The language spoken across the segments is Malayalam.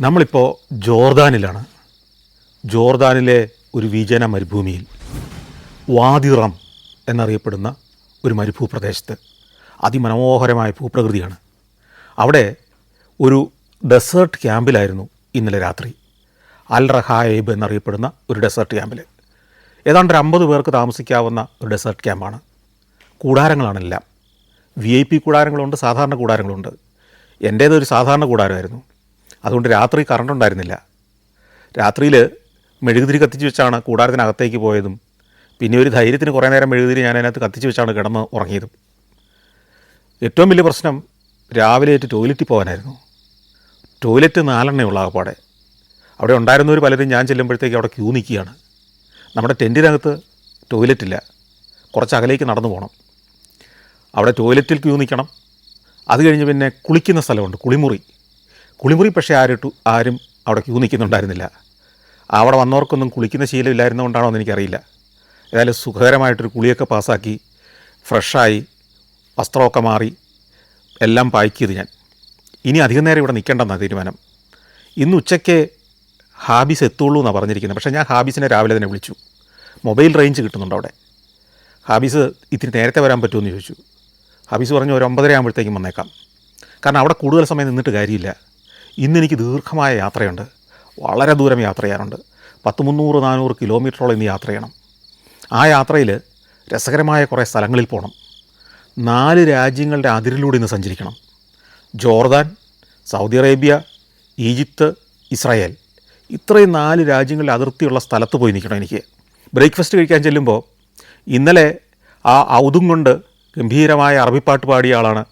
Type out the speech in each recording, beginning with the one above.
നമ്മളിപ്പോൾ ജോർദാനിലാണ്. ജോർദാനിലെ ഒരു വിജന മരുഭൂമിയിൽ വാദിറം എന്നറിയപ്പെടുന്ന ഒരു മരുഭൂപ്രദേശത്ത് അതിമനോഹരമായ ഭൂപ്രകൃതിയാണ്. അവിടെ ഒരു ഡെസേർട്ട് ക്യാമ്പിലായിരുന്നു ഇന്നലെ രാത്രി. അൽ റഹായിബ് എന്നറിയപ്പെടുന്ന ഒരു ഡെസേർട്ട് ക്യാമ്പിൽ ഏതാണ്ട് ഒരു 50 പേർക്ക് താമസിക്കാവുന്ന ഒരു ഡെസേർട്ട് ക്യാമ്പാണ്. കൂടാരങ്ങളാണെല്ലാം. VIP കൂടാരങ്ങളുണ്ട്, സാധാരണ കൂടാരങ്ങളുണ്ട്. എൻ്റേതൊരു സാധാരണ കൂടാരമായിരുന്നു. അതുകൊണ്ട് രാത്രി കറണ്ട് ഉണ്ടായിരുന്നില്ല. രാത്രിയിൽ മെഴുകുതിരി കത്തിച്ച് വെച്ചാണ് കൂടാരത്തിനകത്തേക്ക് പോയതും പിന്നെ ഒരു ധൈര്യത്തിന് കുറേ നേരം മെഴുകുതിരി ഞാൻ അതിനകത്ത് കത്തിച്ച് വെച്ചാണ് കിടന്ന് ഉറങ്ങിയതും. ഏറ്റവും വലിയ പ്രശ്നം രാവിലെ ടോയ്ലറ്റിൽ പോകാനായിരുന്നു. ടോയ്ലറ്റ് 4 ഉള്ള ആകപ്പാടെ. അവിടെ ഉണ്ടായിരുന്നവർ പലരും ഞാൻ ചെല്ലുമ്പോഴത്തേക്ക് അവിടെ ക്യൂ നിൽക്കുകയാണ്. നമ്മുടെ ടെൻറ്റിനകത്ത് ടോയ്ലറ്റില്ല, കുറച്ച് അകലേക്ക് നടന്നു പോകണം. അവിടെ ടോയ്ലറ്റിൽ ക്യൂ നിൽക്കണം. അത് കഴിഞ്ഞ് പിന്നെ കുളിക്കുന്ന സ്ഥലമുണ്ട്, കുളിമുറി പക്ഷേ ആരും അവിടെ ക്യൂ നിൽക്കുന്നുണ്ടായിരുന്നില്ല. അവിടെ വന്നവർക്കൊന്നും കുളിക്കുന്ന ശീലമില്ലായിരുന്നതുകൊണ്ടാണോ എന്ന് എനിക്കറിയില്ല. ഏതായാലും സുഖകരമായിട്ടൊരു കുളിയൊക്കെ പാസ്സാക്കി ഫ്രഷായി വസ്ത്രമൊക്കെ മാറി എല്ലാം പാക്ക് ചെയ്ത് ഞാൻ ഇനി അധികം നേരം ഇവിടെ നിൽക്കേണ്ടെന്നാണ് തീരുമാനം. ഇന്ന് ഉച്ചയ്ക്ക് ഹാബിസ് എത്തുള്ളൂ എന്നാണ് പറഞ്ഞിരിക്കുന്നത്. പക്ഷേ ഞാൻ ഹാബിസിനെ രാവിലെ തന്നെ വിളിച്ചു. മൊബൈൽ റേഞ്ച് കിട്ടുന്നുണ്ട് അവിടെ. ഹാബിസ് ഇത്തിരി നേരത്തെ വരാൻ പറ്റുമെന്ന് ചോദിച്ചു. ഹാബിസ് പറഞ്ഞു ഒരു 9:30 ആകുമ്പോഴത്തേക്കും വന്നേക്കാം. കാരണം അവിടെ കൂടുതൽ സമയം നിന്നിട്ട് കാര്യമില്ല. ഇന്നെനിക്ക് ദീർഘമായ യാത്രയുണ്ട്, വളരെ ദൂരം യാത്ര ചെയ്യാനുണ്ട്. 300-400 കിലോമീറ്ററോളം ഇന്ന് യാത്ര ചെയ്യണം. ആ യാത്രയിൽ രസകരമായ കുറേ സ്ഥലങ്ങളിൽ പോകണം. 4 രാജ്യങ്ങളുടെ അതിരിലൂടെ ഇന്ന് സഞ്ചരിക്കണം. Jordan, Saudi Arabia, Egypt, Israel, ഇത്രയും 4 രാജ്യങ്ങളുടെ അതിർത്തിയുള്ള സ്ഥലത്ത് പോയി നിൽക്കണം എനിക്ക്. ബ്രേക്ക്ഫാസ്റ്റ് കഴിക്കാൻ ചെല്ലുമ്പോൾ ഇന്നലെ ആ ഔതും കൊണ്ട് ഗംഭീരമായ അറബിപ്പാട്ട് പാടിയ ആളാണ്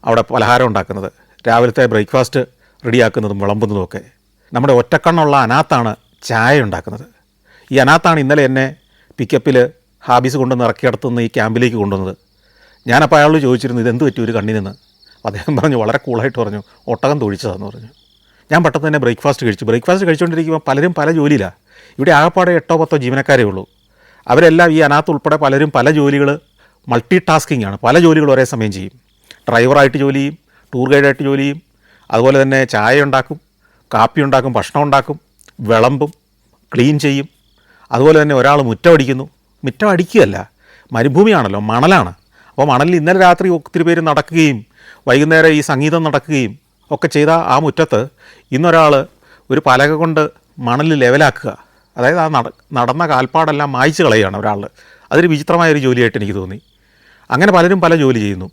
അവിടെ പലഹാരം ഉണ്ടാക്കുന്നത്. രാവിലത്തെ ബ്രേക്ക്ഫാസ്റ്റ് റെഡിയാക്കുന്നതും വിളമ്പുന്നതുമൊക്കെ. നമ്മുടെ ഒറ്റക്കണ്ണുള്ള അനാത്താണ് ചായ ഉണ്ടാക്കുന്നത്. ഈ അനാത്താണ് ഇന്നലെ എന്നെ പിക്കപ്പിൽ ഹാബിസ് കൊണ്ടുവന്ന് ഇറക്കിയെടുത്തുനിന്ന് ഈ ക്യാമ്പിലേക്ക് കൊണ്ടുവന്നത്. ഞാനപ്പോൾ അയാളോട് ചോദിച്ചിരുന്നു ഇതെന്ത് പറ്റി ഒരു കണ്ണിനെന്ന്. അദ്ദേഹം പറഞ്ഞു, വളരെ കൂളായിട്ട് പറഞ്ഞു, ഒട്ടകം തൊഴിച്ചതാണെന്ന് പറഞ്ഞു. ഞാൻ പെട്ടെന്ന് തന്നെ ബ്രേക്ക്ഫാസ്റ്റ് കഴിച്ചുകൊണ്ടിരിക്കുമ്പോൾ പലരും പല ജോലിയിലാണ്. ഇവിടെ ആകപ്പാടെ 8-10 ജീവനക്കാരേ ഉള്ളൂ. അവരെല്ലാം ഈ അനാത്ത് ഉൾപ്പെടെ പലരും പല ജോലികൾ മൾട്ടി ടാസ്കിംഗ് ആണ്. പല ജോലികൾ ഒരേ സമയം ചെയ്യും. ഡ്രൈവറായിട്ട് ജോലി ചെയ്യും, ടൂർ ഗൈഡായിട്ട് ജോലി ചെയ്യും, അതുപോലെ തന്നെ ചായ ഉണ്ടാക്കും, കാപ്പി ഉണ്ടാക്കും, ഭക്ഷണം ഉണ്ടാക്കും, വിളമ്പും, ക്ലീൻ ചെയ്യും. അതുപോലെ തന്നെ ഒരാൾ മുറ്റം അടിക്കുകയല്ല, മരുഭൂമിയാണല്ലോ, മണലാണ്. അപ്പോൾ മണലിൽ ഇന്നലെ രാത്രി ഒത്തിരി പേര് നടക്കുകയും വൈകുന്നേരം ഈ സംഗീതം നടക്കുകയും ഒക്കെ ചെയ്ത ആ മുറ്റത്ത് ഇന്നൊരാൾ ഒരു പലക കൊണ്ട് മണൽ ലെവലാക്കുക. അതായത് ആ നടന്ന കാൽപ്പാടെല്ലാം മായ്ച്ച് കളയുകയാണ് ഒരാൾ. അതൊരു വിചിത്രമായൊരു ജോലിയായിട്ട് എനിക്ക് തോന്നി. അങ്ങനെ പലരും പല ജോലി ചെയ്യുന്നു.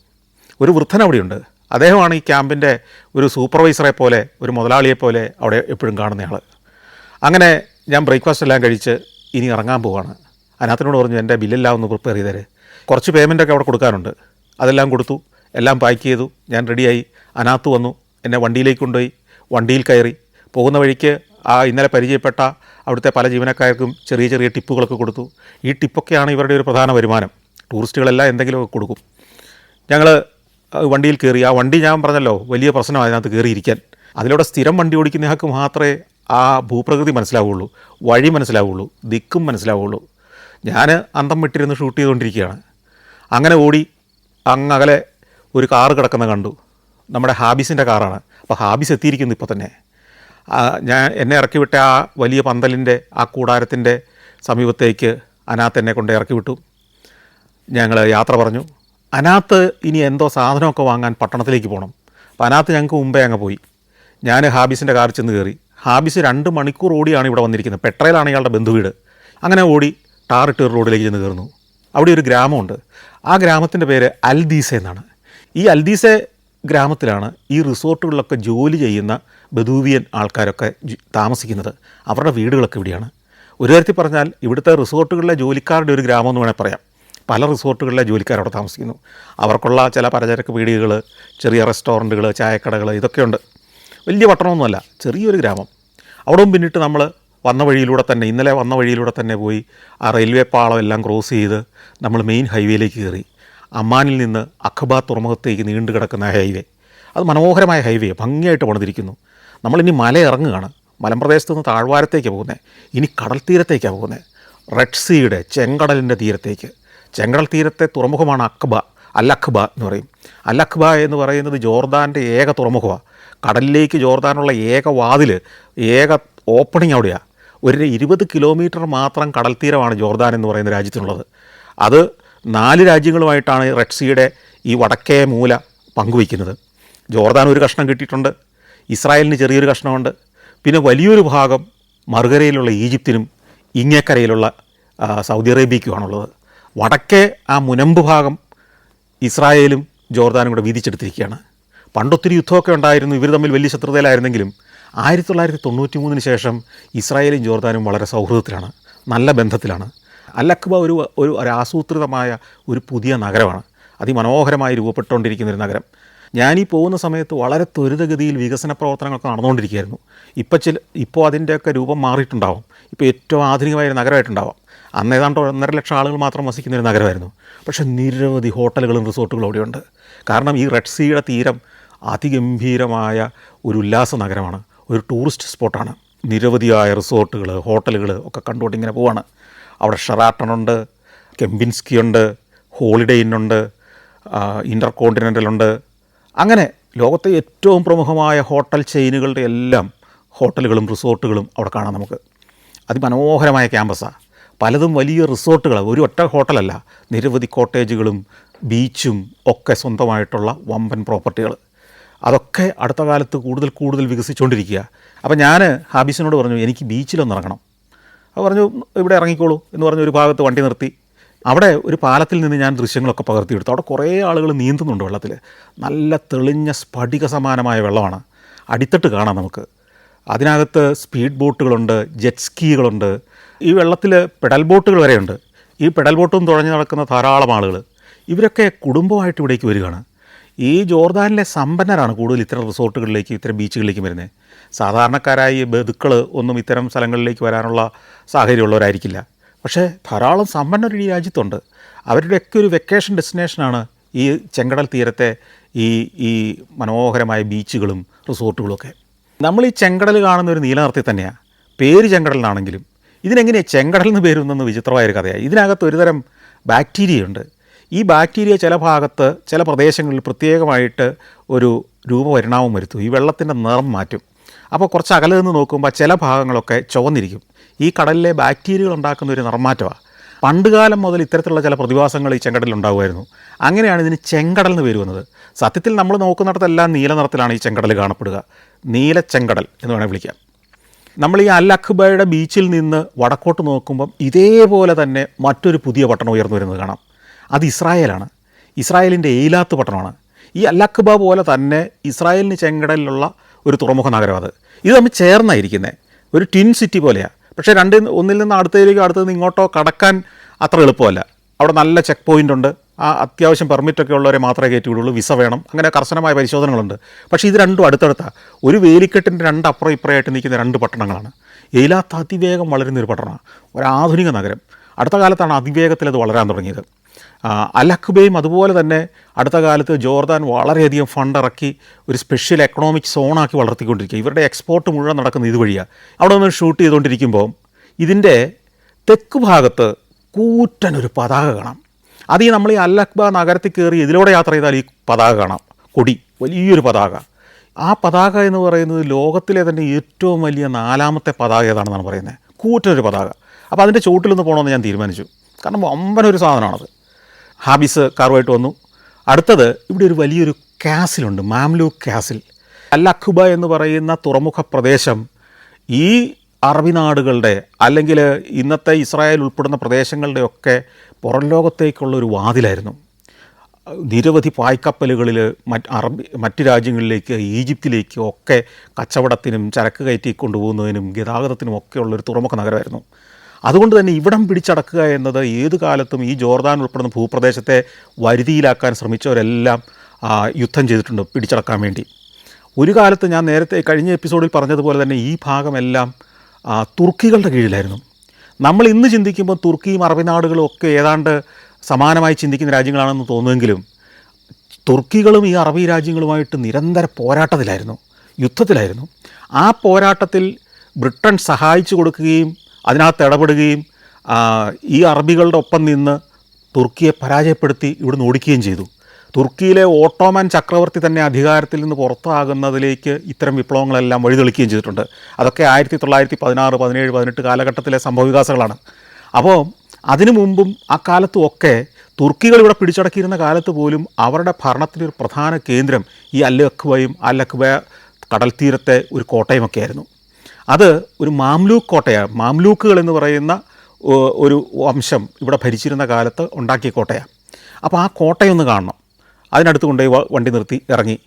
ഒരു വൃദ്ധൻ അവിടെയുണ്ട്. അദ്ദേഹമാണ് ഈ ക്യാമ്പിൻ്റെ ഒരു സൂപ്പർവൈസറെ പോലെ, ഒരു മുതലാളിയെപ്പോലെ അവിടെ എപ്പോഴും കാണുന്നയാൾ. അങ്ങനെ ഞാൻ ബ്രേക്ക്ഫാസ്റ്റ് എല്ലാം കഴിച്ച് ഇനി ഇറങ്ങാൻ പോവാണ്. അതിനകത്തിനോട് പറഞ്ഞു എൻ്റെ ബില്ലെല്ലാം ഒന്ന് പ്രിപ്പയർ ചെയ്തേര്, കുറച്ച് പേയ്മെൻറ്റൊക്കെ അവിടെ കൊടുക്കാനുണ്ട്. അതെല്ലാം കൊടുത്തു, എല്ലാം പാക്ക് ചെയ്തു. ഞാൻ റെഡിയായി. അതിനകത്ത് വന്നു, എന്നെ വണ്ടിയിലേക്ക് കൊണ്ടുപോയി. വണ്ടിയിൽ കയറി പോകുന്ന വഴിക്ക് ആ ഇന്നലെ പരിചയപ്പെട്ട അവിടുത്തെ പല ജീവനക്കാർക്കും ചെറിയ ചെറിയ ടിപ്പുകളൊക്കെ കൊടുത്തു. ഈ ടിപ്പൊക്കെയാണ് ഇവരുടെ ഒരു പ്രധാന വരുമാനം. ടൂറിസ്റ്റുകളെല്ലാം എന്തെങ്കിലുമൊക്കെ കൊടുക്കും. ഞങ്ങൾ വണ്ടിയിൽ കയറി. ആ വണ്ടി ഞാൻ പറഞ്ഞല്ലോ വലിയ പ്രശ്നമാണ് അതിനകത്ത് കയറിയിരിക്കാൻ. അതിലൂടെ സ്ഥിരം വണ്ടി ഓടിക്കുന്നയാൾക്ക് മാത്രമേ ആ ഭൂപ്രകൃതി മനസ്സിലാവുള്ളൂ, വഴി മനസ്സിലാവുള്ളൂ, ദിക്കും മനസ്സിലാവുള്ളൂ. ഞാൻ അന്തം വിട്ടിരുന്ന് ഷൂട്ട് ചെയ്തുകൊണ്ടിരിക്കുകയാണ്. അങ്ങനെ ഓടി അങ്ങകലെ ഒരു കാറ് കിടക്കുന്ന കണ്ടു. നമ്മുടെ ഹാബിസിൻ്റെ കാറാണ്. അപ്പോൾ ഹാബിസ് എത്തിയിരിക്കുന്നു ഇപ്പോൾ തന്നെ. എന്നെ ഇറക്കി വിട്ട ആ വലിയ പന്തലിൻ്റെ ആ കൂടാരത്തിൻ്റെ സമീപത്തേക്ക് അനാത്ത് എന്നെ കൊണ്ട് ഇറക്കി വിട്ടു. ഞങ്ങൾ യാത്ര പറഞ്ഞു. അനാത്ത് ഇനി എന്തോ സാധനമൊക്കെ വാങ്ങാൻ പട്ടണത്തിലേക്ക് പോകണം. അപ്പോൾ അനാത്ത് ഞങ്ങൾക്ക് മുമ്പേ അങ്ങ് പോയി. ഞാൻ ഹാബിസിൻ്റെ കാറിൽ ചെന്ന് കയറി. ഹാബിസ് 2 മണിക്കൂർ ഓടിയാണ് ഇവിടെ വന്നിരിക്കുന്നത്. പെട്രയിലാണ് ഇയാളുടെ ബന്ധുവീട്. അങ്ങനെ ഓടി ടാറിട്ട് റോഡിലേക്ക് ചെന്ന് കയറുന്നു. അവിടെ ഒരു ഗ്രാമമുണ്ട്. ആ ഗ്രാമത്തിൻ്റെ പേര് അൽദീസ എന്നാണ്. ഈ അൽദീസ ഗ്രാമത്തിലാണ് ഈ റിസോർട്ടുകളിലൊക്കെ ജോലി ചെയ്യുന്ന ബദൂവിയൻ ആൾക്കാരൊക്കെ താമസിക്കുന്നത്. അവരുടെ വീടുകളൊക്കെ ഇവിടെയാണ്. ഒരു തരത്തിൽ പറഞ്ഞാൽ ഇവിടുത്തെ റിസോർട്ടുകളിലെ ജോലിക്കാരുടെ ഒരു ഗ്രാമം എന്ന് വേണേൽ പറയാം. പല റിസോർട്ടുകളിലെ ജോലിക്കാരവിടെ താമസിക്കുന്നു. അവർക്കുള്ള ചില പലചരക്ക് പീടികകൾ, ചെറിയ റെസ്റ്റോറൻറ്റുകൾ, ചായക്കടകൾ ഇതൊക്കെയുണ്ട്. വലിയ പട്ടണമൊന്നുമല്ല, ചെറിയൊരു ഗ്രാമം. അവിടെയും പിന്നിട്ട് നമ്മൾ ഇന്നലെ വന്ന വഴിയിലൂടെ തന്നെ പോയി ആ റെയിൽവേ പാളം എല്ലാം ക്രോസ് ചെയ്ത് നമ്മൾ മെയിൻ ഹൈവേയിലേക്ക് കയറി. അമ്മാനിൽ നിന്ന് അഖബ തുറമുഖത്തേക്ക് നീണ്ടു കിടക്കുന്ന ഹൈവേ. അത് മനോഹരമായ ഹൈവേ, ഭംഗിയായിട്ട് പണിതിരിക്കുന്നു. നമ്മളിനി മല ഇറങ്ങുകയാണ്. മലമ്പ്രദേശത്ത് നിന്ന് താഴ്വാരത്തേക്കാണ് പോകുന്നത്. ഇനി കടൽ തീരത്തേക്കാണ് പോകുന്നത്. റെഡ് സീയുടെ ചെങ്കടലിൻ്റെ തീരത്തേക്ക്. ചെങ്കടൽ തീരത്തെ തുറമുഖമാണ് അഖബ, അൽ അഖബ എന്ന് പറയും. അൽ അഖബ എന്ന് പറയുന്നത് ജോർദാൻ്റെ ഏക തുറമുഖമാണ്. കടലിലേക്ക് ജോർദാനുള്ള ഏക വാതിൽ, ഏക ഓപ്പണിംഗ് അവിടെയാണ്. ഒരു 20 കിലോമീറ്റർ മാത്രം കടൽ തീരമാണ് ജോർദാൻ എന്ന് പറയുന്ന രാജ്യത്തിനുള്ളത്. അത് 4 രാജ്യങ്ങളുമായിട്ടാണ് റെഡ് സീയുടെ ഈ വടക്കേ മൂല പങ്കുവയ്ക്കുന്നത്. ജോർദാൻ ഒരു കഷ്ണം കിട്ടിയിട്ടുണ്ട്, ഇസ്രായേലിന് ചെറിയൊരു കഷ്ണമുണ്ട്, പിന്നെ വലിയൊരു ഭാഗം മറുകരയിലുള്ള ഈജിപ്തിനും ഇങ്ങേക്കരയിലുള്ള സൗദി അറേബ്യയ്ക്കുമാണുള്ളത്. വടക്കേ ആ മുനമ്പ് ഭാഗം ഇസ്രായേലും ജോർദാനും കൂടെ വീതിച്ചെടുത്തിരിക്കുകയാണ്. പണ്ടൊത്തിരി യുദ്ധമൊക്കെ ഉണ്ടായിരുന്നു, ഇവർ തമ്മിൽ വലിയ ശത്രുതയിലായിരുന്നെങ്കിലും 1993 ശേഷം ഇസ്രായേലും ജോർദാനും വളരെ സൗഹൃദത്തിലാണ്, നല്ല ബന്ധത്തിലാണ്. അൽ അഖ്ബ ഒരു ആസൂത്രിതമായ ഒരു പുതിയ നഗരമാണ്, അതിമനോഹരമായി രൂപപ്പെട്ടുകൊണ്ടിരിക്കുന്നൊരു നഗരം. ഞാനീ പോകുന്ന സമയത്ത് വളരെ ത്വരിതഗതിയിൽ വികസന പ്രവർത്തനങ്ങളൊക്കെ നടന്നുകൊണ്ടിരിക്കുകയായിരുന്നു. ഇപ്പോൾ അതിൻ്റെയൊക്കെ രൂപം മാറിയിട്ടുണ്ടാവും, ഇപ്പോൾ ഏറ്റവും ആധുനികമായൊരു നഗരമായിട്ടുണ്ടാവാം. അന്ന് ഏതാണ്ട് 1.5 ലക്ഷം ആളുകൾ മാത്രം വസിക്കുന്നൊരു നഗരമായിരുന്നു. പക്ഷേ നിരവധി ഹോട്ടലുകളും റിസോർട്ടുകളും അവിടെയുണ്ട്. കാരണം ഈ റെഡ് സീയുടെ തീരം അതിഗംഭീരമായ ഒരു ഉല്ലാസ നഗരമാണ്, ഒരു ടൂറിസ്റ്റ് സ്പോട്ടാണ്. നിരവധിയായ റിസോർട്ടുകൾ, ഹോട്ടലുകൾ ഒക്കെ കണ്ടുകൊണ്ട് ഇങ്ങനെ പോവാണ്. അവിടെ ഷെറാട്ടണുണ്ട്, കെമ്പിൻസ്കി ഉണ്ട്, ഹോളിഡേ ഇന്നുണ്ട്, ഇൻ്റർ കോണ്ടിനെൻ്റലുണ്ട്. അങ്ങനെ ലോകത്തെ ഏറ്റവും പ്രമുഖമായ ഹോട്ടൽ ചെയിനുകളുടെ എല്ലാം ഹോട്ടലുകളും റിസോർട്ടുകളും അവിടെ കാണാം നമുക്ക്. അതിമനോഹരമായ ക്യാമ്പസാണ്. പലതും വലിയ റിസോർട്ടുകളാണ്, ഒരു ഒറ്റ ഹോട്ടലല്ല, നിരവധി കോട്ടേജുകളും ബീച്ചും ഒക്കെ സ്വന്തമായിട്ടുള്ള വമ്പൻ പ്രോപ്പർട്ടികൾ. അതൊക്കെ അടുത്ത കാലത്ത് കൂടുതൽ വികസിച്ചുകൊണ്ടിരിക്കുക. അപ്പോൾ ഞാൻ ഹാബീസിനോട് പറഞ്ഞു, എനിക്ക് ബീച്ചിലൊന്ന് ഇറങ്ങണം. അപ്പോൾ പറഞ്ഞു, ഇവിടെ ഇറങ്ങിക്കോളൂ എന്ന് പറഞ്ഞ് ഒരു ഭാഗത്ത് വണ്ടി നിർത്തി. അവിടെ ഒരു പാലത്തിൽ നിന്ന് ഞാൻ ദൃശ്യങ്ങളൊക്കെ പകർത്തിയെടുത്തു. അവിടെ കുറേ ആളുകൾ നീന്തുന്നുണ്ട് വെള്ളത്തിൽ. നല്ല തെളിഞ്ഞ സ്ഫടിക സമാനമായ വെള്ളമാണ്, അടിത്തട്ട് കാണാം നമുക്ക്. അതിനകത്ത് സ്പീഡ് ബോട്ടുകളുണ്ട്, ജെറ്റ് സ്കീകളുണ്ട്, ഈ വെള്ളത്തിൽ പെഡൽ ബോട്ടുകൾ വരെയുണ്ട്. ഈ പെഡൽ ബോട്ടും തുഴഞ്ഞു നടക്കുന്ന ധാരാളം ആളുകൾ. ഇവരൊക്കെ കുടുംബമായിട്ട് ഇവിടേക്ക് വരികയാണ്. ഈ ജോർദാനിലെ സമ്പന്നരാണ് കൂടുതൽ ഇത്തരം റിസോർട്ടുകളിലേക്ക്, ഇത്തരം ബീച്ചുകളിലേക്ക് വരുന്നത്. സാധാരണക്കാരായ ബന്ധുക്കൾ ഒന്നും ഇത്തരം സ്ഥലങ്ങളിലേക്ക് വരാനുള്ള സാഹചര്യമുള്ളവരായിരിക്കില്ല. പക്ഷേ ധാരാളം സമ്പന്നർ ഈ രാജ്യത്തുണ്ട്. അവരുടെയൊക്കെ ഒരു വെക്കേഷൻ ഡെസ്റ്റിനേഷനാണ് ഈ ചെങ്കടൽ തീരത്തെ ഈ മനോഹരമായ ബീച്ചുകളും റിസോർട്ടുകളുമൊക്കെ. നമ്മൾ ഈ ചെങ്കടൽ കാണുന്ന ഒരു നീലനിറത്തിൽ തന്നെയാണ്. പേര് ചെങ്കടലിനാണെങ്കിലും ഇതിനെങ്ങനെയാണ് ചെങ്കടൽ എന്ന് പേര് വന്നെന്ന് വിചിത്രമായൊരു കഥയാണ്. ഇതിനകത്ത് ഒരുതരം ബാക്ടീരിയയുണ്ട്. ഈ ബാക്ടീരിയ ചില ഭാഗത്ത്, ചില പ്രദേശങ്ങളിൽ പ്രത്യേകമായിട്ട് ഒരു രൂപപരിണാമം വരുത്തും. ഈ വെള്ളത്തിൻ്റെ നിറം മാറ്റും. അപ്പോൾ കുറച്ച് അകലെ നിന്ന് നോക്കുമ്പോൾ ചില ഭാഗങ്ങളൊക്കെ ചുവന്നിരിക്കും. ഈ കടലിലെ ബാക്ടീരിയകൾ ഉണ്ടാക്കുന്ന ഒരു നിറമാറ്റമാണ്. പണ്ടുകാലം മുതൽ ഇത്തരത്തിലുള്ള ചില പ്രതിഭാസങ്ങൾ ഈ ചെങ്കടലിൽ ഉണ്ടാകുമായിരുന്നു. അങ്ങനെയാണ് ഇതിന് ചെങ്കടൽ എന്ന് പേര് വന്നത്. സത്യത്തിൽ നമ്മൾ നോക്കുന്നിടത്തെല്ലാം നീല നിറത്തിലാണ് ഈ ചെങ്കടൽ കാണപ്പെടുക. നീല ചെങ്കടൽ എന്ന് വേണേൽ വിളിക്കാം. നമ്മൾ ഈ അൽ അഖ്ബയുടെ ബീച്ചിൽ നിന്ന് വടക്കോട്ട് നോക്കുമ്പം ഇതേപോലെ തന്നെ മറ്റൊരു പുതിയ പട്ടണം ഉയർന്നു വരുന്നത് കാണാം. അത് ഇസ്രായേലാണ്. ഇസ്രായേലിൻ്റെ എയിലാത്ത് പട്ടണമാണ്. ഈ അൽ അഖ്ബ പോലെ തന്നെ ഇസ്രായേലിന് ചെങ്കടലിലുള്ള ഒരു തുറമുഖ നഗരം. ഇത് തമ്മിൽ ചേർന്നായിരിക്കുന്നത്, ഒരു ട്വിൻ സിറ്റി പോലെയാണ്. പക്ഷേ ഒന്നിൽ നിന്ന് അടുത്തതിലേക്ക്, അടുത്തത് നിന്ന് ഇങ്ങോട്ടോ കടക്കാൻ അത്ര എളുപ്പമല്ല. അവിടെ നല്ല ചെക്ക് പോയിൻ്റ് ഉണ്ട്. ആ അത്യാവശ്യം പെർമിറ്റൊക്കെ ഉള്ളവരെ മാത്രമേ കയറ്റി വിടുള്ളൂ, വിസ വേണം, അങ്ങനെ കർശനമായ പരിശോധനകളുണ്ട്. പക്ഷേ ഇത് രണ്ടും അടുത്തടുത്താണ്. ഒരു വേലിക്കെട്ടിൻ്റെ അപ്പുറം ഇപ്പുറമായിട്ട് നിൽക്കുന്ന 2 പട്ടണങ്ങളാണ്. എയിലാത്ത് അതിവേഗം വളരുന്നൊരു പട്ടണമാണ്, ഒരാധുനിക നഗരം. അടുത്ത കാലത്താണ് അതിവേഗത്തിൽ അത് വളരാൻ തുടങ്ങിയത്. അൽ അഖ്ബയും അതുപോലെ തന്നെ അടുത്ത കാലത്ത് ജോർദാൻ വളരെയധികം ഫണ്ട് ഇറക്കി ഒരു സ്പെഷ്യൽ എക്കണോമിക് സോണാക്കി വളർത്തിക്കൊണ്ടിരിക്കുക. ഇവരുടെ എക്സ്പോർട്ട് മുഴുവൻ നടക്കുന്നത് ഇതുവഴിയാണ്. അവിടെ നിന്ന് ഷൂട്ട് ചെയ്തുകൊണ്ടിരിക്കുമ്പോൾ ഇതിൻ്റെ തെക്ക് ഭാഗത്ത് കൂറ്റനൊരു പതാക കാണാം. അത് നമ്മൾ ഈ അൽ അഖ്ബ നഗരത്തിൽ കയറി ഇതിലൂടെ യാത്ര ചെയ്താൽ ഈ പതാക കാണാം, കൊടി, വലിയൊരു പതാക. ആ പതാക എന്ന് പറയുന്നത് ലോകത്തിലെ തന്നെ ഏറ്റവും വലിയ 4ാമത്തെ പതാക ഏതാണെന്നാണ് പറയുന്നത്. കൂറ്റനൊരു പതാക. അപ്പോൾ അതിൻ്റെ ചുവട്ടിലൊന്ന് പോകണമെന്ന് ഞാൻ തീരുമാനിച്ചു. കാരണം വമ്പനൊരു സാധനമാണത്. ഹാബീസ് കാറുമായിട്ട് വന്നു. അടുത്തത് ഇവിടെ ഒരു വലിയൊരു കാസിലുണ്ട്, മാംലൂക്ക് കാസിൽ. അൽ അഖ്ബ എന്ന് പറയുന്ന തുറമുഖ പ്രദേശം ഈ അറബി നാടുകളുടെ, അല്ലെങ്കിൽ ഇന്നത്തെ ഇസ്രായേൽ ഉൾപ്പെടുന്ന പ്രദേശങ്ങളുടെയൊക്കെ പുറം ലോകത്തേക്കുള്ളൊരു വാതിലായിരുന്നു. നിരവധി പായ്ക്കപ്പലുകളിൽ മറ്റ് രാജ്യങ്ങളിലേക്ക്, ഈജിപ്തിലേക്കും ഒക്കെ കച്ചവടത്തിനും ചരക്ക് കയറ്റി കൊണ്ടുപോകുന്നതിനും ഗതാഗതത്തിനും ഒക്കെ ഉള്ളൊരു തുറമുഖ നഗരമായിരുന്നു. അതുകൊണ്ട് തന്നെ ഇവിടം പിടിച്ചടക്കുക എന്നത് ഏതു കാലത്തും ഈ ജോർദാൻ ഉൾപ്പെടുന്ന ഭൂപ്രദേശത്തെ വരുതിയിലാക്കാൻ ശ്രമിച്ചവരെല്ലാം യുദ്ധം ചെയ്തിട്ടുണ്ട് പിടിച്ചടക്കാൻ വേണ്ടി. ഒരു കാലത്ത് ഞാൻ നേരത്തെ കഴിഞ്ഞ എപ്പിസോഡിൽ പറഞ്ഞതുപോലെ തന്നെ ഈ ഭാഗമെല്ലാം തുർക്കികളുടെ കീഴിലായിരുന്നു. നമ്മൾ ഇന്ന് ചിന്തിക്കുമ്പോൾ തുർക്കിയും അറബി നാടുകളും ഒക്കെ ഏതാണ്ട് സമാനമായി ചിന്തിക്കുന്ന രാജ്യങ്ങളാണെന്ന് തോന്നുമെങ്കിലും തുർക്കികളും ഈ അറബി രാജ്യങ്ങളുമായിട്ട് നിരന്തര പോരാട്ടത്തിലായിരുന്നു, യുദ്ധത്തിലായിരുന്നു. ആ പോരാട്ടത്തിൽ ബ്രിട്ടൻ സഹായിച്ചു കൊടുക്കുകയും അതിനകത്ത് ഇടപെടുകയും ഈ അറബികളുടെ ഒപ്പം നിന്ന് തുർക്കിയെ പരാജയപ്പെടുത്തി ഇവിടുന്ന് ഓടിക്കുകയും ചെയ്തു. തുർക്കിയിലെ ഓട്ടോമൻ ചക്രവർത്തി തന്നെ അധികാരത്തിൽ നിന്ന് പുറത്താകുന്നതിലേക്ക് ഇത്തരം വിപ്ലവങ്ങളെല്ലാം വഴിതെളിക്കുകയും ചെയ്തിട്ടുണ്ട്. അതൊക്കെ 1916, 17, 17, 18 കാലഘട്ടത്തിലെ സംഭവവികാസങ്ങളാണ്. അപ്പോൾ അതിനു മുമ്പും അക്കാലത്തും ഒക്കെ തുർക്കികൾ ഇവിടെ പിടിച്ചടക്കിയിരുന്ന കാലത്ത് പോലും അവരുടെ ഭരണത്തിൻ്റെ ഒരു പ്രധാന കേന്ദ്രം ഈ അൽ അഖ്ബയും അൽ അഖ്ബ കടൽ തീരത്തെ ഒരു കോട്ടയുമൊക്കെ ആയിരുന്നു. അത് ഒരു മാംലൂക്ക് കോട്ടയാണ്. മാംലൂക്കുകൾ എന്ന് പറയുന്ന ഒരു വംശം ഇവിടെ ഭരിച്ചിരുന്ന കാലത്ത് ഉണ്ടാക്കിയ കോട്ടയാണ്. അപ്പോൾ ആ കോട്ടയൊന്ന് കാണണം. അതിനടുത്ത് കൊണ്ടുപോയി വണ്ടി നിർത്തി ഇറങ്ങി.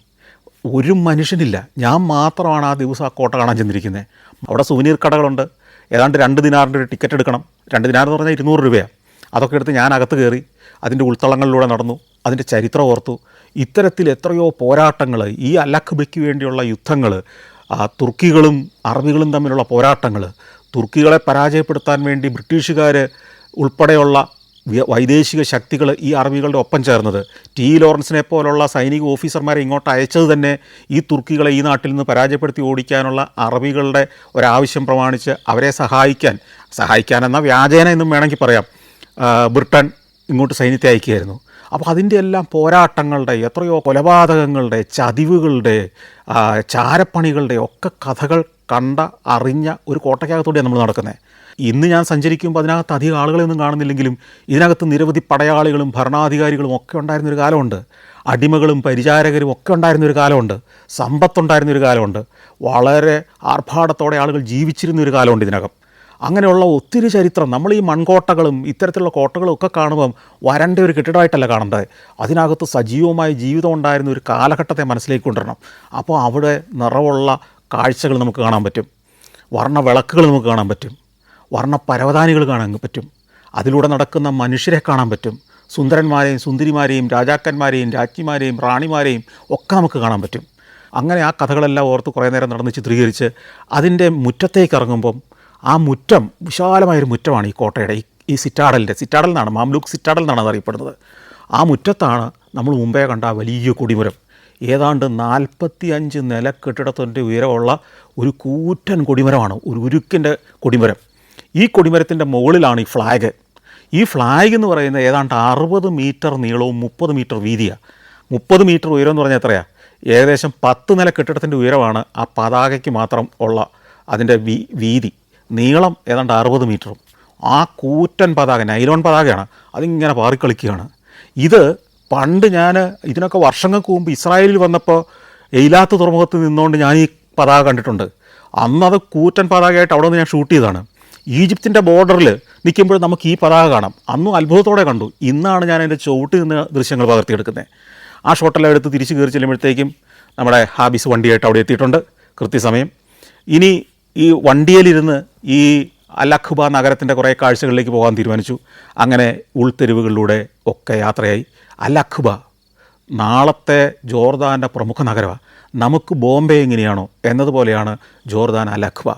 ഒരു മനുഷ്യനില്ല, ഞാൻ മാത്രമാണ് ആ ദിവസം ആ കോട്ട കാണാൻ ചെന്നിരിക്കുന്നത്. അവിടെ സുവനീർ കടകളുണ്ട്. ഏതാണ്ട് 2 ദിനാറിൻ്റെ ഒരു ടിക്കറ്റ് എടുക്കണം. 2 ദിനാർ എന്ന് പറഞ്ഞാൽ 200 രൂപയാണ്. അതൊക്കെ എടുത്ത് ഞാൻ അകത്ത് കയറി അതിൻ്റെ ഉൾത്തളങ്ങളിലൂടെ നടന്നു, അതിൻ്റെ ചരിത്രം ഓർത്തു. ഇത്തരത്തിൽ എത്രയോ പോരാട്ടങ്ങൾ, ഈ അൽ അഖ്ബയ്ക്ക് വേണ്ടിയുള്ള യുദ്ധങ്ങൾ, തുർക്കികളും അറബികളും തമ്മിലുള്ള പോരാട്ടങ്ങൾ, തുർക്കികളെ പരാജയപ്പെടുത്താൻ വേണ്ടി ബ്രിട്ടീഷുകാർ ഉൾപ്പെടെയുള്ള വൈദേശിക ശക്തികൾ ഈ അറബികളുടെ ഒപ്പം ചേർന്നത്, ടി ലോറൻസിനെ പോലുള്ള സൈനിക ഓഫീസർമാരെ ഇങ്ങോട്ട് അയച്ചത് തന്നെ ഈ തുർക്കികളെ ഈ നാട്ടിൽ നിന്ന് പരാജയപ്പെടുത്തി ഓടിക്കാനുള്ള അറബികളുടെ ഒരാവശ്യം പ്രമാണിച്ച് അവരെ സഹായിക്കാനെന്ന വ്യാജേന എന്നും വേണമെങ്കിൽ പറയാം, ബ്രിട്ടൻ ഇങ്ങോട്ട് സൈന്യത്തെ അയക്കുകയായിരുന്നു. അപ്പോൾ അതിൻ്റെ എല്ലാം പോരാട്ടങ്ങളുടെ, എത്രയോ കൊലപാതകങ്ങളുടെ, ചതിവുകളുടെ, ചാരപ്പണികളുടെ ഒക്കെ കഥകൾ കണ്ട അറിഞ്ഞ ഒരു കോട്ടയ്ക്കകത്തൂടെയാണ് നമ്മൾ നടക്കുന്നത്. ഇന്ന് ഞാൻ സഞ്ചരിക്കുമ്പോൾ അതിനകത്ത് അധികം ആളുകളെയൊന്നും കാണുന്നില്ലെങ്കിലും ഇതിനകത്ത് നിരവധി പടയാളികളും ഭരണാധികാരികളും ഒക്കെ ഉണ്ടായിരുന്നൊരു കാലമുണ്ട്. അടിമകളും പരിചാരകരും ഒക്കെ ഉണ്ടായിരുന്നൊരു കാലമുണ്ട്. സമ്പത്തുണ്ടായിരുന്നൊരു കാലമുണ്ട്. വളരെ ആർഭാടത്തോടെ ആളുകൾ ജീവിച്ചിരുന്നൊരു കാലമുണ്ട് ഇതിനകം. അങ്ങനെയുള്ള ഒത്തിരി ചരിത്രം നമ്മൾ ഈ മൺകോട്ടകളും ഇത്തരത്തിലുള്ള കോട്ടകളും ഒക്കെ കാണുമ്പം വരണ്ട ഒരു കെട്ടിടമായിട്ടല്ല കാണേണ്ടത്. അതിനകത്ത് സജീവമായ ജീവിതം ഉണ്ടായിരുന്ന ഒരു കാലഘട്ടത്തെ മനസ്സിലേക്ക് കൊണ്ടുവരണം. അപ്പോൾ അവിടെ നിറവുള്ള കാഴ്ചകൾ നമുക്ക് കാണാൻ പറ്റും, വർണ്ണ വിളക്കുകൾ നമുക്ക് കാണാൻ പറ്റും, വർണ്ണ പരവതാനികൾ കാണാൻ പറ്റും, അതിലൂടെ നടക്കുന്ന മനുഷ്യരെ കാണാൻ പറ്റും, സുന്ദരന്മാരെയും സുന്ദരിമാരെയും രാജാക്കന്മാരെയും രാജ്ഞിമാരെയും റാണിമാരെയും ഒക്കെ നമുക്ക് കാണാൻ പറ്റും. അങ്ങനെ ആ കഥകളെല്ലാം ഓർത്ത് കുറേ നേരം നടന്ന് ചിത്രീകരിച്ച് അതിൻ്റെ മുറ്റത്തേക്ക് ഇറങ്ങുമ്പം ആ മുറ്റം വിശാലമായൊരു മുറ്റമാണ് ഈ കോട്ടയുടെ, ഈ സിറ്റാഡൽ എന്നാണ്, മാംലൂക്ക് സിറ്റാഡൽ എന്നാണ് അതറിയപ്പെടുന്നത്. ആ മുറ്റത്താണ് നമ്മൾ മുമ്പേ കണ്ട ആ വലിയ കൊടിമരം. ഏതാണ്ട് 45 നില കെട്ടിടത്തിൻ്റെ ഉയരമുള്ള ഒരു കൂറ്റൻ കൊടിമരമാണ്, ഒരു ഉരുക്കിൻ്റെ കൊടിമരം. ഈ കൊടിമരത്തിൻ്റെ മുകളിലാണ് ഈ ഫ്ലാഗ്. ഈ ഫ്ലാഗ് എന്ന് പറയുന്നത് ഏതാണ്ട് 60 മീറ്റർ നീളവും 30 മീറ്റർ വീതിയാണ്. 30 മീറ്റർ ഉയരം എന്ന് പറഞ്ഞാൽ എത്രയാണ്? ഏകദേശം 10 നില കെട്ടിടത്തിൻ്റെ ഉയരമാണ് ആ പതാകയ്ക്ക് മാത്രം ഉള്ള അതിൻ്റെ വീതി. നീളം ഏതാണ്ട് 60 മീറ്ററും. ആ കൂറ്റൻ പതാക, നൈലോൺ പതാകയാണ്, അതിങ്ങനെ പാറിക്കളിക്കുകയാണ്. ഇത് പണ്ട് ഞാൻ ഇതിനൊക്കെ വർഷങ്ങൾക്ക് മുമ്പ് ഇസ്രായേലിൽ വന്നപ്പോൾ എയിലാത്ത് തുറമുഖത്ത് നിന്നുകൊണ്ട് ഞാൻ ഈ പതാക കണ്ടിട്ടുണ്ട്. അന്നത് കൂറ്റൻ പതാകയായിട്ട് അവിടെ നിന്ന് ഞാൻ ഷൂട്ട് ചെയ്തതാണ്. ഈജിപ്തിൻ്റെ ബോർഡറിൽ നിൽക്കുമ്പോൾ നമുക്ക് ഈ പതാക കാണാം. അന്നും അത്ഭുതത്തോടെ കണ്ടു. ഇന്നാണ് ഞാൻ എൻ്റെ ചുവട്ടിൽ നിന്ന് ദൃശ്യങ്ങൾ പകർത്തിയെടുക്കുന്നത്. ആ ഷോട്ടെല്ലാം എടുത്ത് തിരിച്ച് കയറി ചെല്ലുമ്പോഴത്തേക്കും നമ്മുടെ ഹാബിസ് വണ്ടിയായിട്ട് അവിടെ എത്തിയിട്ടുണ്ട് കൃത്യസമയം. ഇനി ഈ വണ്ടിയിലിരുന്ന് ഈ അൽ അഖ്ബ നഗരത്തിൻ്റെ കുറേ കാഴ്ചകളിലേക്ക് പോകാൻ തീരുമാനിച്ചു. അങ്ങനെ ഉൾതെരുവുകളിലൂടെ ഒക്കെ യാത്രയായി. അൽ അഖ്ബ നാളത്തെ ജോർദാൻ്റെ പ്രമുഖ നഗരമാണ്. നമുക്ക് ബോംബെ എങ്ങനെയാണോ എന്നതുപോലെയാണ് ജോർദാൻ അൽ അഖ്ബ.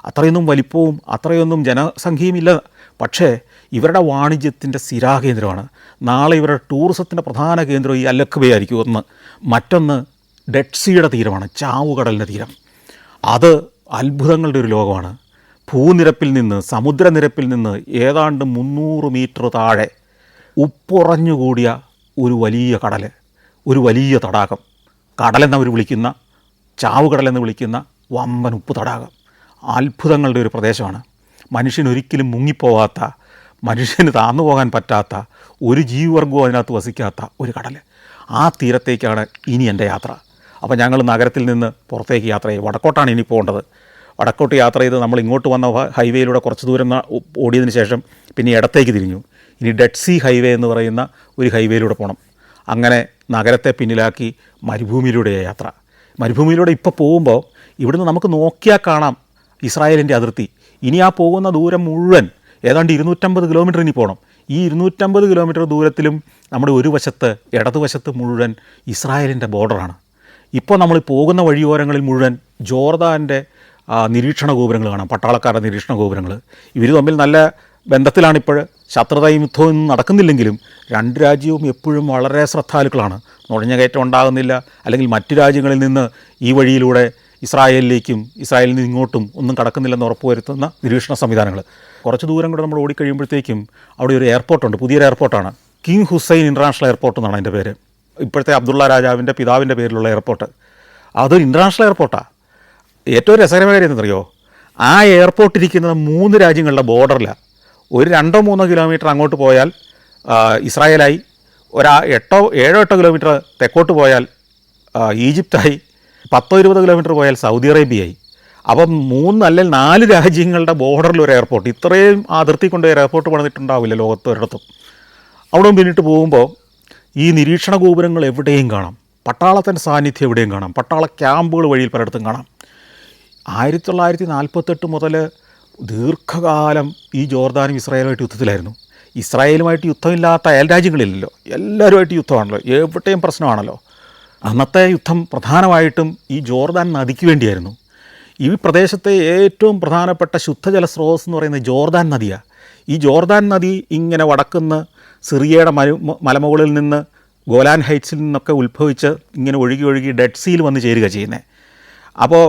അത്രയൊന്നും വലിപ്പവും അത്രയൊന്നും ജനസംഖ്യയും ഇല്ല. പക്ഷേ ഇവരുടെ വാണിജ്യത്തിൻ്റെ സ്ഥിരാകേന്ദ്രമാണ്. നാളെ ഇവരുടെ ടൂറിസത്തിൻ്റെ പ്രധാന കേന്ദ്രം ഈ അൽ അഖ്ബയായിരിക്കും ഒന്ന്. മറ്റൊന്ന് ഡെഡ് സീയുടെ തീരമാണ്, ചാവുകടലിൻ്റെ തീരം. അത് അത്ഭുതങ്ങളുടെ ഒരു ലോകമാണ്. ഭൂനിരപ്പിൽ നിന്ന്, സമുദ്രനിരപ്പിൽ നിന്ന് ഏതാണ്ട് 300 മീറ്റർ താഴെ ഉപ്പുറഞ്ഞുകൂടിയ ഒരു വലിയ കടൽ, ഒരു വലിയ തടാകം, കടലെന്നവർ വിളിക്കുന്ന, ചാവുകടലെന്ന് വിളിക്കുന്ന വമ്പൻ ഉപ്പ് തടാകം. അത്ഭുതങ്ങളുടെ ഒരു പ്രദേശമാണ്. മനുഷ്യനൊരിക്കലും മുങ്ങിപ്പോവാത്ത, മനുഷ്യന് താന്നു പോകാൻ പറ്റാത്ത, ഒരു ജീവിവർഗവും അതിനകത്ത് വസിക്കാത്ത ഒരു കടൽ. ആ തീരത്തേക്കാണ് ഇനി എൻ്റെ യാത്ര. അപ്പോൾ ഞങ്ങൾ നഗരത്തിൽ നിന്ന് പുറത്തേക്ക് യാത്ര ചെയ്യും. വടക്കോട്ടാണ് ഇനി പോകേണ്ടത്. വടക്കോട്ട് യാത്ര ചെയ്ത് നമ്മൾ ഇങ്ങോട്ട് വന്ന ഹൈവേയിലൂടെ കുറച്ച് ദൂരം ഓടിയതിന് ശേഷം പിന്നെ ഇടത്തേക്ക് തിരിഞ്ഞു. ഇനി ഡെഡ് സീ ഹൈവേ എന്ന് പറയുന്ന ഒരു ഹൈവേയിലൂടെ പോകണം. അങ്ങനെ നഗരത്തെ പിന്നിലാക്കി മരുഭൂമിയിലൂടെ യാത്ര. മരുഭൂമിയിലൂടെ ഇപ്പോൾ പോകുമ്പോൾ ഇവിടുന്ന് നമുക്ക് നോക്കിയാൽ കാണാം ഇസ്രായേലിൻ്റെ അതിർത്തി. ഇനി ആ പോകുന്ന ദൂരം മുഴുവൻ ഏതാണ്ട് 250 കിലോമീറ്റർ ഇനി പോകണം. ഈ 250 കിലോമീറ്റർ ദൂരത്തിലും നമ്മുടെ ഒരു വശത്ത്, ഇടതുവശത്ത് മുഴുവൻ ഇസ്രായേലിൻ്റെ ബോർഡറാണ്. ഇപ്പോൾ നമ്മൾ പോകുന്ന വഴിയോരങ്ങളിൽ മുഴുവൻ ജോർദാൻ്റെ നിരീക്ഷണ ഗോപുരങ്ങൾ കാണാം, പട്ടാളക്കാരുടെ നിരീക്ഷണ ഗോപുരങ്ങൾ. ഇവർ തമ്മിൽ നല്ല ബന്ധത്തിലാണിപ്പോൾ. ശത്രുതയും യുദ്ധമൊന്നും നടക്കുന്നില്ലെങ്കിലും രണ്ട് രാജ്യവും എപ്പോഴും വളരെ ശ്രദ്ധാലുക്കളാണ്. നുഴഞ്ഞുകയറ്റം ഉണ്ടാകുന്നില്ല, അല്ലെങ്കിൽ മറ്റു രാജ്യങ്ങളിൽ നിന്ന് ഈ വഴിയിലൂടെ ഇസ്രായേലിലേക്കും ഇസ്രായേലിൽ നിന്ന് ഇങ്ങോട്ടും ഒന്നും കടക്കുന്നില്ലെന്ന് ഉറപ്പുവരുത്തുന്ന നിരീക്ഷണ സംവിധാനങ്ങൾ. കുറച്ച് ദൂരം കൂടെ നമ്മൾ ഓടിക്കഴിയുമ്പോഴത്തേക്കും അവിടെ ഒരു എയർപോർട്ടുണ്ട്, പുതിയൊരു എയർപോർട്ടാണ്. കിങ് ഹുസൈൻ ഇൻ്റർനാഷണൽ എയർപോർട്ട് എന്നാണ് അതിൻ്റെ പേര്. ഇപ്പോഴത്തെ അബ്ദുള്ള രാജാവിൻ്റെ പിതാവിൻ്റെ പേരിലുള്ള എയർപോർട്ട്. അതൊരു ഇൻ്റർനാഷണൽ എയർപോർട്ടാണ്. ഏറ്റവും രസകരമായ കാര്യം എന്നറിയോ, ആ എയർപോർട്ട് ഇരിക്കുന്നത് 3 രാജ്യങ്ങളുടെ ബോർഡറിലാണ്. ഒരു 2-3 കിലോമീറ്റർ അങ്ങോട്ട് പോയാൽ ഇസ്രായേലായി, 7-8 കിലോമീറ്റർ തെക്കോട്ട് പോയാൽ ഈജിപ്തായി, 10-20 കിലോമീറ്റർ പോയാൽ സൗദി അറേബ്യയായി. അപ്പം 3 അല്ലെങ്കിൽ 4 രാജ്യങ്ങളുടെ ബോർഡറിൽ ഒരു എയർപോർട്ട്. ഇത്രയും അതിർത്തി കൊണ്ട് ഒരു എയർപോർട്ട് പണിതിട്ടുണ്ടാവില്ല ലോകത്ത് ഒരിടത്തും. അവിടെ പിന്നിട്ട് പോകുമ്പോൾ ഈ നിരീക്ഷണ ഗോപുരങ്ങൾ എവിടെയും കാണാം, പട്ടാളത്തിൻ്റെ സാന്നിധ്യം എവിടെയും കാണാം, പട്ടാള ക്യാമ്പുകൾ വഴിയിൽ പലയിടത്തും കാണാം. 1948 മുതൽ ദീർഘകാലം ഈ ജോർദാനും ഇസ്രായേലുമായിട്ട് യുദ്ധത്തിലായിരുന്നു. ഇസ്രായേലുമായിട്ട് യുദ്ധമില്ലാത്ത അയൽ രാജ്യങ്ങളില്ലല്ലോ, എല്ലാവരുമായിട്ട് യുദ്ധമാണല്ലോ, എവിടെയും പ്രശ്നമാണല്ലോ. അന്നത്തെ യുദ്ധം പ്രധാനമായിട്ടും ഈ ജോർദാൻ നദിക്ക് വേണ്ടിയായിരുന്നു. ഈ പ്രദേശത്തെ ഏറ്റവും പ്രധാനപ്പെട്ട ശുദ്ധജല സ്രോതസ് എന്ന് പറയുന്നത് ജോർദാൻ നദിയാണ്. ഈ ജോർദാൻ നദി ഇങ്ങനെ വടക്കുന്ന് സിറിയയുടെ മലമുകളിൽ നിന്ന്, ഗോലാൻ ഹൈറ്റ്സിൽ നിന്നൊക്കെ ഉത്ഭവിച്ച് ഇങ്ങനെ ഒഴുകി ഡെഡ് സീയിൽ വന്ന് ചേരുക ചെയ്യുന്നത്. അപ്പോൾ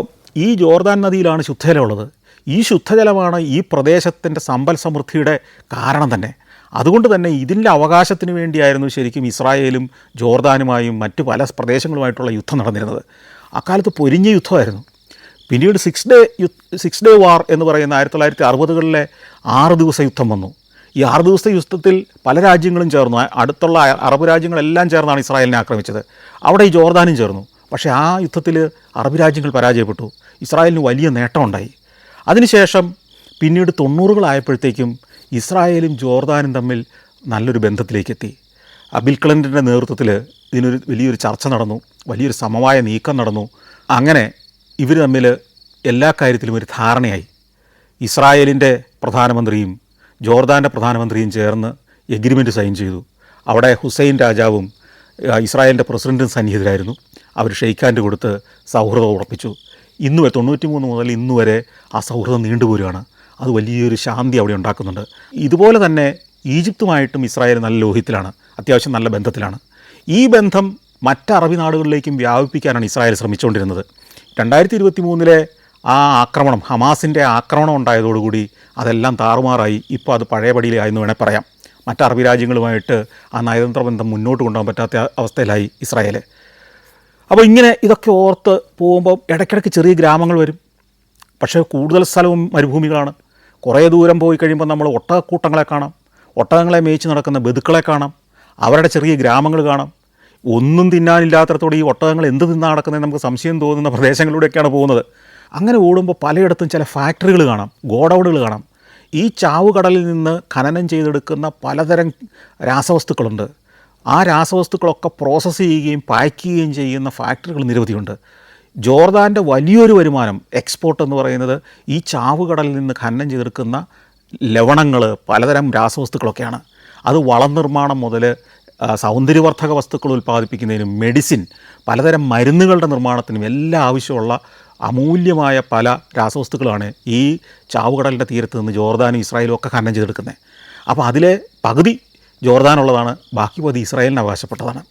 ഈ ജോർദാൻ നദിയിലാണ് ശുദ്ധജലമുള്ളത്. ഈ ശുദ്ധജലമാണ് ഈ പ്രദേശത്തിൻ്റെ സമ്പൽ സമൃദ്ധിയുടെ കാരണം തന്നെ. അതുകൊണ്ട് തന്നെ ഇതിൻ്റെ അവകാശത്തിന് വേണ്ടിയായിരുന്നു ശരിക്കും ഇസ്രായേലും ജോർദാനുമായും മറ്റ് പല പ്രദേശങ്ങളുമായിട്ടുള്ള യുദ്ധം നടന്നിരുന്നത്. അക്കാലത്ത് പൊരിഞ്ഞ യുദ്ധമായിരുന്നു. പിന്നീട് 6 ഡേ വാർ എന്ന് പറയുന്ന 1960കളിലെ 6 ദിവസ യുദ്ധം വന്നു. ഈ 6 ദിവസത്തെ യുദ്ധത്തിൽ പല രാജ്യങ്ങളും ചേർന്നു. അടുത്തുള്ള അറബ് രാജ്യങ്ങളെല്ലാം ചേർന്നാണ് ഇസ്രായേലിനെ ആക്രമിച്ചത്. അവിടെ ഈ ജോർദാനും ചേർന്നു. പക്ഷേ ആ യുദ്ധത്തിൽ അറബ് രാജ്യങ്ങൾ പരാജയപ്പെട്ടു. ഇസ്രായേലിന് വലിയ നേട്ടമുണ്ടായി. അതിനുശേഷം പിന്നീട് 90കളായപ്പോഴത്തേക്കും ഇസ്രായേലും ജോർദാനും തമ്മിൽ നല്ലൊരു ബന്ധത്തിലേക്കെത്തി. ബിൽ ക്ലിൻ്റൻ്റെ നേതൃത്വത്തിൽ ഇതിനൊരു വലിയൊരു ചർച്ച നടന്നു, വലിയൊരു സമവായ നീക്കം നടന്നു. അങ്ങനെ ഇവർ തമ്മിൽ എല്ലാ കാര്യത്തിലും ഒരു ധാരണയായി. ഇസ്രായേലിൻ്റെ പ്രധാനമന്ത്രിയും ജോർദാൻ്റെ പ്രധാനമന്ത്രിയും ചേർന്ന് എഗ്രിമെൻറ്റ് സൈൻ ചെയ്തു. അവിടെ ഹുസൈൻ രാജാവും ഇസ്രായേലിൻ്റെ പ്രസിഡൻറ്റും സന്നിഹിതരായിരുന്നു. അവർ ഷെയ്ഖ് ഹാൻഡ് കൊടുത്ത് സൗഹൃദം ഉറപ്പിച്ചു. 93 മുതൽ ഇന്ന് വരെ ആ സൗഹൃദം നീണ്ടുപോരുകയാണ്. അത് വലിയൊരു ശാന്തി അവിടെ ഉണ്ടാക്കുന്നുണ്ട്. ഇതുപോലെ തന്നെ ഈജിപ്തുമായിട്ടും ഇസ്രായേൽ നല്ല ലോഹ്യത്തിലാണ്, അത്യാവശ്യം നല്ല ബന്ധത്തിലാണ്. ഈ ബന്ധം മറ്റ് അറബി നാടുകളിലേക്കും വ്യാപിപ്പിക്കാനാണ് ഇസ്രായേൽ ശ്രമിച്ചുകൊണ്ടിരുന്നത്. 2023 ആ ആക്രമണം, ഹമാസിൻ്റെ ആക്രമണം ഉണ്ടായതോടുകൂടി അതെല്ലാം താറുമാറായി. ഇപ്പോൾ അത് പഴയപടിയിലായെന്ന് വേണേൽ പറയാം. മറ്റ് അറബി രാജ്യങ്ങളുമായിട്ട് ആ നയതന്ത്ര ബന്ധം മുന്നോട്ട് കൊണ്ടുപോകാൻ പറ്റാത്ത അവസ്ഥയിലായി ഇസ്രായേൽ. അപ്പോൾ ഇങ്ങനെ ഇതൊക്കെ ഓർത്ത് പോകുമ്പോൾ ഇടയ്ക്കിടയ്ക്ക് ചെറിയ ഗ്രാമങ്ങൾ വരും. പക്ഷേ കൂടുതൽ സ്ഥലവും മരുഭൂമികളാണ്. കുറേ ദൂരം പോയി കഴിയുമ്പോൾ നമ്മൾ ഒട്ടകക്കൂട്ടങ്ങളെ കാണാം, ഒട്ടകങ്ങളെ മേയിച്ച് നടക്കുന്ന ബതുക്കളെ കാണാം, അവരുടെ ചെറിയ ഗ്രാമങ്ങൾ കാണാം. ഒന്നും തിന്നാനില്ലാത്തടത്തോടെ ഈ ഒട്ടകങ്ങൾ എന്ത് തിന്നാ നടക്കുന്നത് നമുക്ക് സംശയം തോന്നുന്ന പ്രദേശങ്ങളിലൂടെയൊക്കെയാണ് പോകുന്നത്. അങ്ങനെ ഓടുമ്പോൾ പലയിടത്തും ചില ഫാക്ടറികൾ കാണാം, ഗോഡൗണുകൾ കാണാം. ഈ ചാവുകടലിൽ നിന്ന് ഖനനം ചെയ്തെടുക്കുന്ന പലതരം രാസവസ്തുക്കളുണ്ട്. ആ രാസവസ്തുക്കളൊക്കെ പ്രോസസ്സ് ചെയ്യുകയും പാക്ക് ചെയ്യുകയും ചെയ്യുന്ന ഫാക്ടറികൾ നിരവധിയുണ്ട്. ജോർദാൻ്റെ വലിയൊരു വരുമാനം, എക്സ്പോർട്ട് എന്ന് പറയുന്നത് ഈ ചാവുകടലിൽ നിന്ന് ഖനനം ചെയ്തെടുക്കുന്ന ലവണങ്ങൾ, പലതരം രാസവസ്തുക്കളൊക്കെയാണ്. അത് വളം നിർമ്മാണം മുതൽ സൗന്ദര്യവർദ്ധക വസ്തുക്കൾ ഉൽപ്പാദിപ്പിക്കുന്നതിനും മെഡിസിൻ, പലതരം മരുന്നുകളുടെ നിർമ്മാണത്തിനും എല്ലാം ആവശ്യമുള്ള അമൂല്യമായ പല രാസവസ്തുക്കളാണ് ഈ ചാവുകടലിൻ്റെ തീരത്ത് നിന്ന് ജോർദാനും ഇസ്രായേലും ഒക്കെ ഖനനം ചെയ്തെടുക്കുന്നത്. അപ്പോൾ അതിലെ പകുതി ജോർദാനുള്ളതാണ്, ബാക്കി പകുതി ഇസ്രായേലിന് അവകാശപ്പെട്ടതാണ്.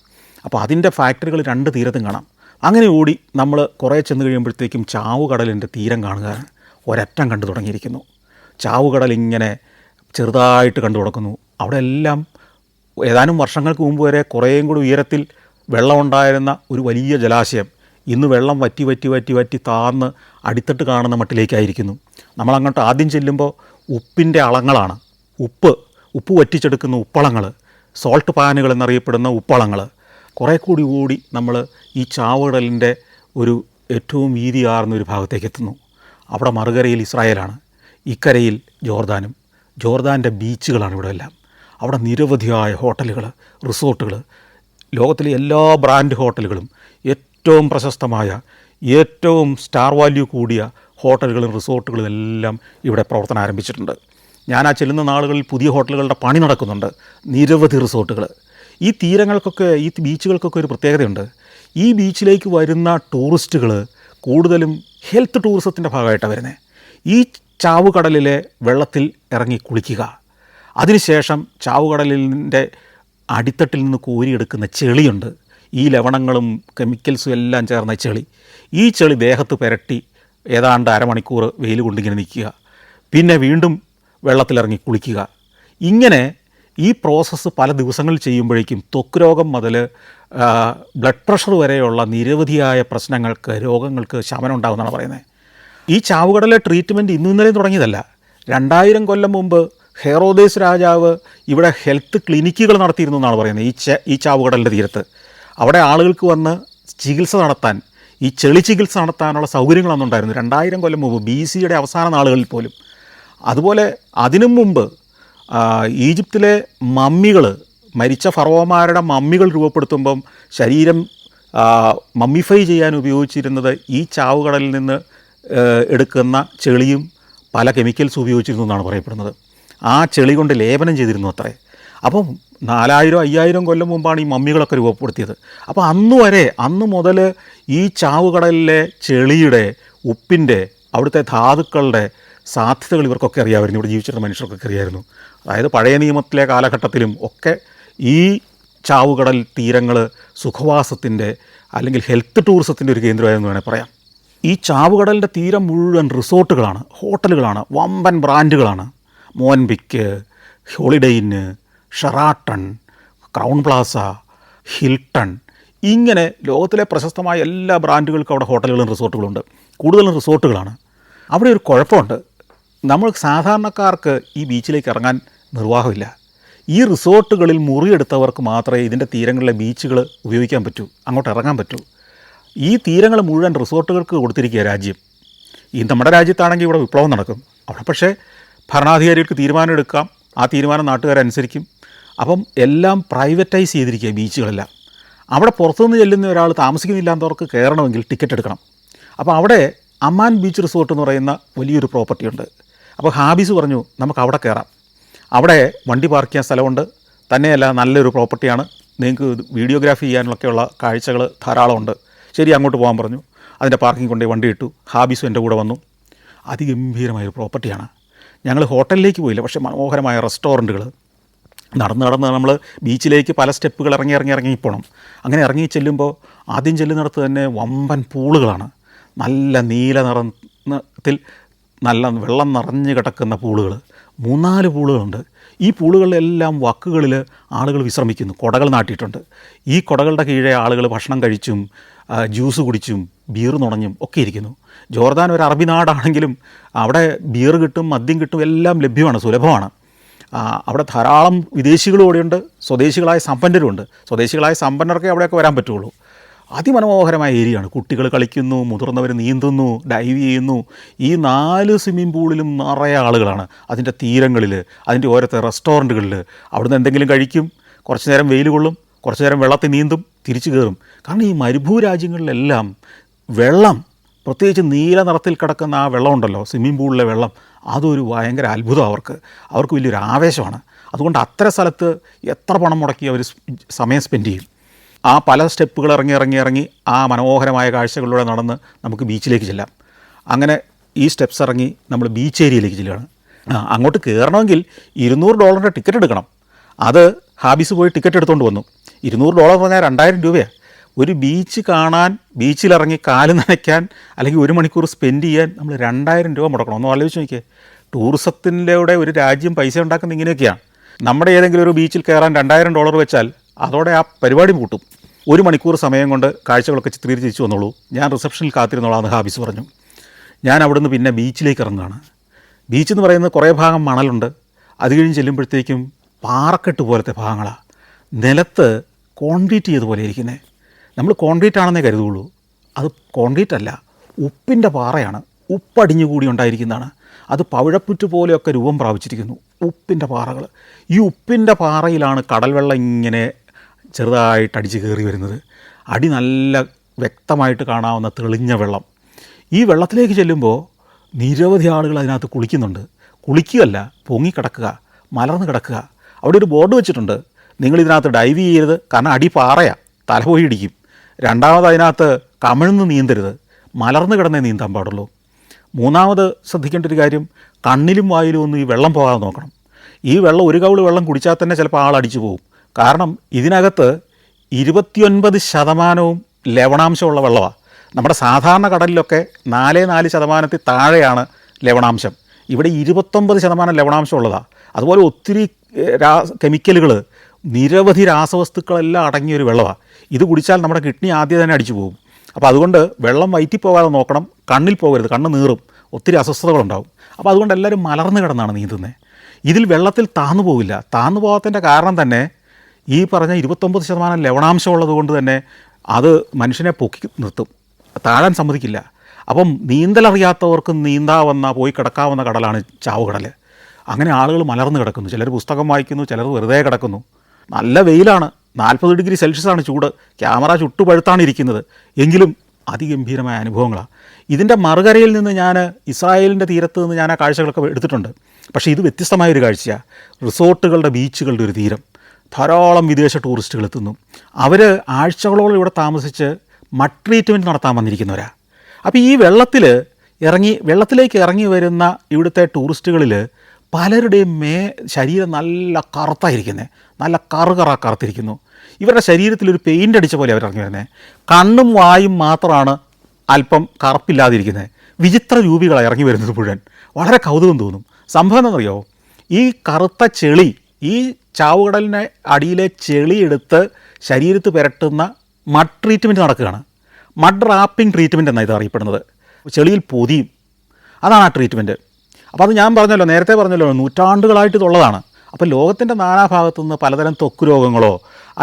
അപ്പോൾ അതിൻ്റെ ഫാക്ടറികൾ 2 തീരത്തും കാണാം. അങ്ങനെ ഓടി നമ്മൾ കുറേ ചെന്ന് കഴിയുമ്പോഴത്തേക്കും ചാവുകടലിൻ്റെ തീരം കാണുക ഒരറ്റം കണ്ടു തുടങ്ങിയിരിക്കുന്നു. ചാവുകടൽ ഇങ്ങനെ ചെറുതായിട്ട് കണ്ടു തുടങ്ങുന്നു. അവിടെ എല്ലാം ഏതാനും വർഷങ്ങൾക്ക് മുമ്പ് വരെ കുറേയും കൂടി ഉയരത്തിൽ വെള്ളമുണ്ടായിരുന്ന ഒരു വലിയ ജലാശയം ഇന്ന് വെള്ളം വറ്റി താന്ന് അടിത്തട്ട് കാണുന്ന മട്ടിലേക്കായിരിക്കുന്നു. നമ്മളങ്ങോട്ട് ആദ്യം ചെല്ലുമ്പോൾ ഉപ്പിൻ്റെ അളങ്ങളാണ്, ഉപ്പ് വറ്റിച്ചെടുക്കുന്ന ഉപ്പളങ്ങൾ, സോൾട്ട് പാനുകൾ എന്നറിയപ്പെടുന്ന ഉപ്പളങ്ങൾ. കുറേ കൂടി നമ്മൾ ഈ ചാവുകടലിൻ്റെ ഒരു ഏറ്റവും വീതിയാർന്നൊരു ഭാഗത്തേക്ക് എത്തുന്നു. അവിടെ മറുകരയിൽ ഇസ്രായേലാണ്, ഇക്കരയിൽ ജോർദാനും. ജോർദാൻ്റെ ബീച്ചുകളാണ് ഇവിടെ എല്ലാം. അവിടെ നിരവധിയായ ഹോട്ടലുകൾ, റിസോർട്ടുകൾ, ലോകത്തിലെ എല്ലാ ബ്രാൻഡ് ഹോട്ടലുകളും, ഏറ്റവും പ്രശസ്തമായ, ഏറ്റവും സ്റ്റാർ വാല്യൂ കൂടിയ ഹോട്ടലുകളും റിസോർട്ടുകളും എല്ലാം ഇവിടെ പ്രവർത്തനം ആരംഭിച്ചിട്ടുണ്ട്. ഞാൻ ആ ചെല്ലുന്ന നാളുകളിൽ പുതിയ ഹോട്ടലുകളുടെ പണി നടക്കുന്നുണ്ട്, നിരവധി റിസോർട്ടുകൾ. ഈ തീരങ്ങൾക്കൊക്കെ, ഈ ബീച്ചുകൾക്കൊക്കെ ഒരു പ്രത്യേകതയുണ്ട്. ഈ ബീച്ചിലേക്ക് വരുന്ന ടൂറിസ്റ്റുകൾ കൂടുതലും ഹെൽത്ത് ടൂറിസത്തിൻ്റെ ഭാഗമായിട്ടാണ് വരുന്നത്. ഈ ചാവുകടലിലെ വെള്ളത്തിൽ ഇറങ്ങി കുളിക്കുക, അതിനുശേഷം ചാവുകടലിൻ്റെ അടിത്തട്ടിൽ നിന്ന് കോരിയെടുക്കുന്ന ചെളിയുണ്ട്, ഈ ലവണങ്ങളും കെമിക്കൽസും എല്ലാം ചേർന്ന ചെളി. ഈ ചെളി ദേഹത്ത് പുരട്ടി ഏതാണ്ട് അരമണിക്കൂർ വെയിൽ കൊണ്ടിങ്ങനെ നിൽക്കുക, പിന്നെ വീണ്ടും വെള്ളത്തിലിറങ്ങി കുളിക്കുക. ഇങ്ങനെ ഈ പ്രോസസ്സ് പല ദിവസങ്ങൾ ചെയ്യുമ്പോഴേക്കും ത്വക്ക് രോഗം മുതൽ ബ്ലഡ് പ്രഷർ വരെയുള്ള നിരവധിയായ പ്രശ്നങ്ങൾക്ക്, രോഗങ്ങൾക്ക് ശമനം ഉണ്ടാകുമെന്നാണ് പറയുന്നത്. ഈ ചാവുകടലിലെ ട്രീറ്റ്മെൻറ്റ് ഇന്നും ഇന്നലെയും തുടങ്ങിയതല്ല. 2000 കൊല്ലം മുമ്പ് ഹെറോദേസ് രാജാവ് ഇവിടെ ഹെൽത്ത് ക്ലിനിക്കുകൾ നടത്തിയിരുന്നു എന്നാണ് പറയുന്നത് ഈ ചാവുകടലിൻ്റെ തീരത്ത്. അവിടെ ആളുകൾക്ക് വന്ന് ചികിത്സ നടത്താൻ, ഈ ചെളി ചികിത്സ നടത്താനുള്ള സൗകര്യങ്ങളൊന്നും ഉണ്ടായിരുന്നു 2000 കൊല്ലം മുമ്പ്, BC അവസാന നാളുകളിൽ പോലും. അതുപോലെ അതിനു മുമ്പ് ഈജിപ്തിലെ മമ്മികൾ, മരിച്ച ഫറോമാരുടെ മമ്മികൾ രൂപപ്പെടുത്തുമ്പം ശരീരം മമ്മിഫൈ ചെയ്യാൻ ഉപയോഗിച്ചിരുന്നത് ഈ ചാവുകടലിൽ നിന്ന് എടുക്കുന്ന ചെളിയും പല കെമിക്കൽസ് ഉപയോഗിച്ചിരുന്നു എന്നാണ് പറയപ്പെടുന്നത്. ആ ചെളി കൊണ്ട് ലേപനം ചെയ്തിരുന്നു അത്രേ. അപ്പം 4000-5000 കൊല്ലം മുമ്പാണ് ഈ മമ്മികളൊക്കെ രൂപപ്പെടുത്തിയത്. അപ്പോൾ അന്ന് മുതൽ ഈ ചാവുകടലിലെ ചെളിയുടെ, ഉപ്പിൻ്റെ, അവിടുത്തെ ധാതുക്കളുടെ സാധ്യതകൾ ഇവർക്കൊക്കെ അറിയാമായിരുന്നു. ഇവിടെ ജീവിച്ചിരുന്ന മനുഷ്യർക്കൊക്കെ അറിയായിരുന്നു. അതായത് പഴയ നിയമത്തിലെ കാലഘട്ടത്തിലും ഒക്കെ ഈ ചാവുകടൽ തീരങ്ങൾ സുഖവാസത്തിൻ്റെ അല്ലെങ്കിൽ ഹെൽത്ത് ടൂറിസത്തിൻ്റെ ഒരു കേന്ദ്രമായെന്ന് വേണേൽ പറയാം. ഈ ചാവുകടലിൻ്റെ തീരം മുഴുവൻ റിസോർട്ടുകളാണ്, ഹോട്ടലുകളാണ്, വമ്പൻ ബ്രാൻഡുകളാണ്. Movenpick, Holiday Inn, Sheraton, Crowne Plaza, Hilton, ഇങ്ങനെ ലോകത്തിലെ പ്രശസ്തമായ എല്ലാ ബ്രാൻഡുകൾക്കും അവിടെ ഹോട്ടലുകളും റിസോർട്ടുകളുണ്ട്. കൂടുതലും റിസോർട്ടുകളാണ്. അവിടെ ഒരു കുഴപ്പമുണ്ട്. നമ്മൾ സാധാരണക്കാർക്ക് ഈ ബീച്ചിലേക്ക് ഇറങ്ങാൻ നിർവാഹമില്ല. ഈ റിസോർട്ടുകളിൽ മുറിയെടുത്തവർക്ക് മാത്രമേ ഇതിൻ്റെ തീരങ്ങളിലെ ബീച്ചുകൾ ഉപയോഗിക്കാൻ പറ്റൂ, അങ്ങോട്ട് ഇറങ്ങാൻ പറ്റൂ. ഈ തീരങ്ങൾ മുഴുവൻ റിസോർട്ടുകൾക്ക് കൊടുത്തിരിക്കുക രാജ്യം. ഈ നമ്മുടെ രാജ്യത്താണെങ്കിൽ ഇവിടെ വിപ്ലവം നടക്കും. അവിടെ പക്ഷേ ഭരണാധികാരികൾക്ക് തീരുമാനം എടുക്കാം, ആ തീരുമാനം നാട്ടുകാരനുസരിക്കും. അപ്പം എല്ലാം പ്രൈവറ്റൈസ് ചെയ്തിരിക്കുക ബീച്ചുകളെല്ലാം. അവിടെ പുറത്തുനിന്ന് ചെല്ലുന്ന ഒരാൾ താമസിക്കുന്നില്ലാത്തവർക്ക് കയറണമെങ്കിൽ ടിക്കറ്റ് എടുക്കണം. അപ്പോൾ അവിടെ അമ്മാൻ ബീച്ച് റിസോർട്ട് എന്ന് പറയുന്ന വലിയൊരു പ്രോപ്പർട്ടി ഉണ്ട്. അപ്പോൾ ഹാബീസ് പറഞ്ഞു നമുക്ക് അവിടെ കയറാം. അവിടെ വണ്ടി പാർക്ക് ചെയ്യാൻ സ്ഥലമുണ്ട്, തന്നെയല്ല നല്ലൊരു പ്രോപ്പർട്ടിയാണ്, നിങ്ങൾക്ക് വീഡിയോഗ്രാഫി ചെയ്യാനൊക്കെയുള്ള കാഴ്ചകൾ ധാരാളമുണ്ട്. ശരി, അങ്ങോട്ട് പോകാൻ പറഞ്ഞു. അതിൻ്റെ പാർക്കിംഗ് കൊണ്ടേ വണ്ടി ഇട്ടു. ഹാബീസും എൻ്റെ കൂടെ വന്നു. അതിഗംഭീരമായൊരു പ്രോപ്പർട്ടിയാണ്. ഞങ്ങൾ ഹോട്ടലിലേക്ക് പോയില്ല, പക്ഷേ മനോഹരമായ റെസ്റ്റോറൻറ്റുകൾ. നടന്ന് നമ്മൾ ബീച്ചിലേക്ക് പല സ്റ്റെപ്പുകൾ ഇറങ്ങി പോകണം. അങ്ങനെ ഇറങ്ങി ചെല്ലുമ്പോൾ ആദ്യം ചെല്ലുന്നിടത്ത് തന്നെ വമ്പൻ പൂളുകളാണ്. നല്ല നീല നിറത്തിൽ നല്ല വെള്ളം നിറഞ്ഞ് കിടക്കുന്ന പൂളുകൾ, 3-4 പൂളുകളുണ്ട്. ഈ പൂളുകളിലെല്ലാം വക്കുകളിൽ ആളുകൾ വിശ്രമിക്കുന്നു, കുടകൾ നാട്ടിയിട്ടുണ്ട്. ഈ കുടകളുടെ കീഴെ ആളുകൾ ഭക്ഷണം കഴിച്ചും ജ്യൂസ് കുടിച്ചും ബീർ നുണഞ്ഞും ഒക്കെ ഇരിക്കുന്നു. ജോർദാൻ ഒരു അറബി നാടാണെങ്കിലും അവിടെ ബീർ കിട്ടും, മദ്യം കിട്ടും, എല്ലാം ലഭ്യമാണ്, സുലഭമാണ്. അവിടെ ധാരാളം വിദേശികളും അവിടെയുണ്ട്, സ്വദേശികളായ സമ്പന്നരുമുണ്ട്. സ്വദേശികളായ സമ്പന്നർക്കേ അവിടെയൊക്കെ വരാൻ പറ്റുള്ളൂ. അതിമനോഹരമായ ഏരിയയാണ്. കുട്ടികൾ കളിക്കുന്നു, മുതിർന്നവർ നീന്തുന്നു, ഡൈവ് ചെയ്യുന്നു. ഈ 4 സ്വിമ്മിംഗ് പൂളിലും നിറയെ ആളുകളാണ്. അതിൻ്റെ തീരങ്ങളിൽ, അതിൻ്റെ ഓരത്തെ റെസ്റ്റോറൻറ്റുകളിൽ അവിടുന്ന് എന്തെങ്കിലും കഴിക്കും, കുറച്ച് നേരം വെയിൽ കൊള്ളും, കുറച്ച് നേരം വെള്ളത്തിൽ നീന്തും, തിരിച്ചു കയറും. കാരണം ഈ മരുഭൂ രാജ്യങ്ങളിലെല്ലാം വെള്ളം, പ്രത്യേകിച്ച് നീല നിറത്തിൽ കിടക്കുന്ന ആ വെള്ളമുണ്ടല്ലോ, സ്വിമ്മിംഗ് പൂളിലെ വെള്ളം, അതൊരു ഭയങ്കര അത്ഭുതം. അവർക്ക് വലിയൊരു ആവേശമാണ്. അതുകൊണ്ട് അത്തരം സ്ഥലത്ത് എത്ര പണം മുടക്കി അവർ സമയം സ്പെൻഡ് ചെയ്യും. ആ പല സ്റ്റെപ്പുകൾ ഇറങ്ങി ആ മനോഹരമായ കാഴ്ചകളിലൂടെ നടന്ന് നമുക്ക് ബീച്ചിലേക്ക് ചെല്ലാം. അങ്ങനെ ഈ സ്റ്റെപ്സ് ഇറങ്ങി നമ്മൾ ബീച്ച് ഏരിയയിലേക്ക് ചെല്ലുകയാണ്. അങ്ങോട്ട് കയറണമെങ്കിൽ $200 ടിക്കറ്റ് എടുക്കണം. അത് ഹാബീസ് പോയി ടിക്കറ്റ് എടുത്തുകൊണ്ട് വന്നു. $200 പറഞ്ഞാൽ 2000 രൂപയാണ്. ഒരു ബീച്ച് കാണാൻ, ബീച്ചിലിറങ്ങി കാല് നനയ്ക്കാൻ, അല്ലെങ്കിൽ 1 മണിക്കൂർ സ്പെൻഡ് ചെയ്യാൻ നമ്മൾ 2000 രൂപ മുടക്കണം. ഒന്ന് ആലോചിച്ച് നോക്കിയേ. ടൂറിസത്തിൻ്റെ ഒരു രാജ്യം പൈസ ഉണ്ടാക്കുന്ന ഇങ്ങനെയൊക്കെയാണ്. നമ്മുടെ ഏതെങ്കിലും ഒരു ബീച്ചിൽ കയറാൻ $2000 വെച്ചാൽ അതോടെ ആ പരിപാടി പൂട്ടും. 1 മണിക്കൂർ സമയം കൊണ്ട് കാഴ്ചകളൊക്കെ ചിത്രീകരിച്ച് തിരിച്ചു വന്നോളൂ, ഞാൻ റിസപ്ഷനിൽ കാത്തിരുന്നോളാന്ന് ഹാബീസ് പറഞ്ഞു. ഞാൻ അവിടുന്ന് പിന്നെ ബീച്ചിലേക്ക് ഇറങ്ങുകയാണ്. ബീച്ച് എന്ന് പറയുന്നത് കുറേ ഭാഗം മണലുണ്ട്. അത് കഴിഞ്ഞ് ചെല്ലുമ്പോഴത്തേക്കും പാറക്കെട്ട് പോലത്തെ ഭാഗങ്ങളാണ്. നിലത്ത് കോൺക്രീറ്റ് ചെയ്തതുപോലെ ഇരിക്കുന്നത്. നമ്മൾ കോൺക്രീറ്റ് ആണെന്നേ കരുതുള്ളൂ. അത് കോൺക്രീറ്റ് അല്ല, ഉപ്പിൻ്റെ പാറയാണ്. ഉപ്പടിഞ്ഞുകൂടി ഉണ്ടായിരിക്കുന്നതാണ്. അത് പവിഴപ്പുറ്റ് പോലെയൊക്കെ രൂപം പ്രാപിച്ചിരിക്കുന്നു, ഉപ്പിൻ്റെ പാറകൾ. ഈ ഉപ്പിൻ്റെ പാറയിലാണ് കടൽ വെള്ളം ഇങ്ങനെ ചെറുതായിട്ട് അടിച്ച് കയറി വരുന്നത്. അടി നല്ല വ്യക്തമായിട്ട് കാണാവുന്ന തെളിഞ്ഞ വെള്ളം. ഈ വെള്ളത്തിലേക്ക് ചെല്ലുമ്പോൾ നിരവധി ആളുകൾ അതിനകത്ത് കുളിക്കുന്നുണ്ട്. കുളിക്കുകയല്ല, പൊങ്ങിക്കിടക്കുക, മലർന്ന് കിടക്കുക. അവിടെ ഒരു ബോർഡ് വെച്ചിട്ടുണ്ട്, നിങ്ങളിതിനകത്ത് ഡൈവ് ചെയ്യരുത്, കാരണം അടി പാറയാണ്, തല പോയി ഇടിക്കും. രണ്ടാമത് അതിനകത്ത് കമിഴ്ന്ന് നീന്തരുത്, മലർന്ന് കിടന്നേ നീന്താൻ പാടുള്ളൂ. മൂന്നാമത് ശ്രദ്ധിക്കേണ്ട ഒരു കാര്യം, കണ്ണിലും വായിലും ഒന്നും ഈ വെള്ളം പോകാതെ നോക്കണം. ഈ വെള്ളം, ഒരു കവിള് വെള്ളം കുടിച്ചാൽ തന്നെ ചിലപ്പോൾ ആളടിച്ചു പോകും. കാരണം ഇതിനകത്ത് 29% ലവണാംശമുള്ള വെള്ളമാണ്. നമ്മുടെ സാധാരണ കടലിലൊക്കെ 4% താഴെയാണ് ലവണാംശം. ഇവിടെ 29% ലവണാംശം ഉള്ളതാണ്. അതുപോലെ ഒത്തിരി കെമിക്കലുകൾ, നിരവധി രാസവസ്തുക്കളെല്ലാം അടങ്ങിയൊരു വെള്ളമാണ്. ഇത് കുടിച്ചാൽ നമ്മുടെ കിഡ്നി ആദ്യം തന്നെ അടിച്ചു പോകും. അപ്പോൾ അതുകൊണ്ട് വെള്ളം വയറ്റിൽ പോകാതെ നോക്കണം, കണ്ണിൽ പോകരുത്, കണ്ണ് നീറും, ഒത്തിരി അസ്വസ്ഥതകളുണ്ടാവും. അപ്പോൾ അതുകൊണ്ട് എല്ലാവരും മലർന്ന് കിടന്നാണ് നീന്തുന്നത്. ഇതിൽ വെള്ളത്തിൽ താന്നു പോവില്ല. താന്നു പോകാത്തതിൻ്റെ കാരണം തന്നെ ഈ പറഞ്ഞ 29% ലവണാംശം ഉള്ളത് കൊണ്ട് തന്നെ അത് മനുഷ്യനെ പൊക്കി നിർത്തും, താഴാൻ സമ്മതിക്കില്ല. അപ്പം നീന്തലറിയാത്തവർക്ക് നീന്താവുന്ന, പോയി കിടക്കാവുന്ന കടലാണ് ചാവുകടൽ. അങ്ങനെ ആളുകൾ മലർന്ന് കിടക്കുന്നു. ചിലർ പുസ്തകം വായിക്കുന്നു, ചിലർ വെറുതെ കിടക്കുന്നു. നല്ല വെയിലാണ്, 40 ഡിഗ്രി സെൽഷ്യസാണ് ചൂട്, ക്യാമറ ചുട്ടുപഴുത്താണ് ഇരിക്കുന്നത്. എങ്കിലും അതിഗംഭീരമായ അനുഭവങ്ങളാണ്. ഇതിൻ്റെ മറുകരയിൽ നിന്ന് ഞാൻ ഇസ്രായേലിൻ്റെ തീരത്ത് നിന്ന് ഞാൻ ആ കാഴ്ചകളൊക്കെ എടുത്തിട്ടുണ്ട്. പക്ഷേ ഇത് വ്യത്യസ്തമായൊരു കാഴ്ചയാണ്. റിസോർട്ടുകളുടെ, ബീച്ചുകളുടെ ഒരു തീരം. ധാരാളം വിദേശ ടൂറിസ്റ്റുകൾ എത്തുന്നു. അവർ ആഴ്ചകളോളം ഇവിടെ താമസിച്ച് മഡ് ട്രീറ്റ്മെൻറ്റ് നടത്താൻ വന്നിരിക്കുന്നവരാണ്. അപ്പോൾ ഈ വെള്ളത്തിലേക്ക് ഇറങ്ങി വരുന്ന ഇവിടുത്തെ ടൂറിസ്റ്റുകളിൽ പലരുടെയും ശരീരം നല്ല കറുത്തായിരിക്കുന്നത്, നല്ല കറുത്തിരിക്കുന്നു. ഇവരുടെ ശരീരത്തിലൊരു പെയിൻ്റ് അടിച്ച പോലെ അവർ ഇറങ്ങി വരുന്നത്. കണ്ണും വായും മാത്രമാണ് അല്പം കറുപ്പില്ലാതിരിക്കുന്നത്. വിചിത്ര രൂപികളാണ് ഇറങ്ങി വരുന്നത് മുഴുവൻ. വളരെ കൗതുകം തോന്നും. സംഭവം എന്താണെന്നറിയോ, ഈ കറുത്ത ചെളി, ഈ ചാവുകടലിന് അടിയിലെ ചെളി എടുത്ത് ശരീരത്ത് പുരട്ടുന്ന മഡ് ട്രീറ്റ്മെൻറ്റ് നടക്കുകയാണ്. മഡ് റാപ്പിംഗ് ട്രീറ്റ്മെൻറ്റ് എന്നാണ് ഇത് അറിയപ്പെടുന്നത്. ചെളിയിൽ പൊതിയും, അതാണ് ആ ട്രീറ്റ്മെൻറ്റ്. അപ്പോൾ അത് ഞാൻ പറഞ്ഞല്ലോ, നേരത്തെ പറഞ്ഞല്ലോ, നൂറ്റാണ്ടുകളായിട്ട് ഇതുള്ളതാണ്. അപ്പോൾ ലോകത്തിൻ്റെ നാനാഭാഗത്തു നിന്ന് പലതരം ത്വക്ക് രോഗങ്ങളോ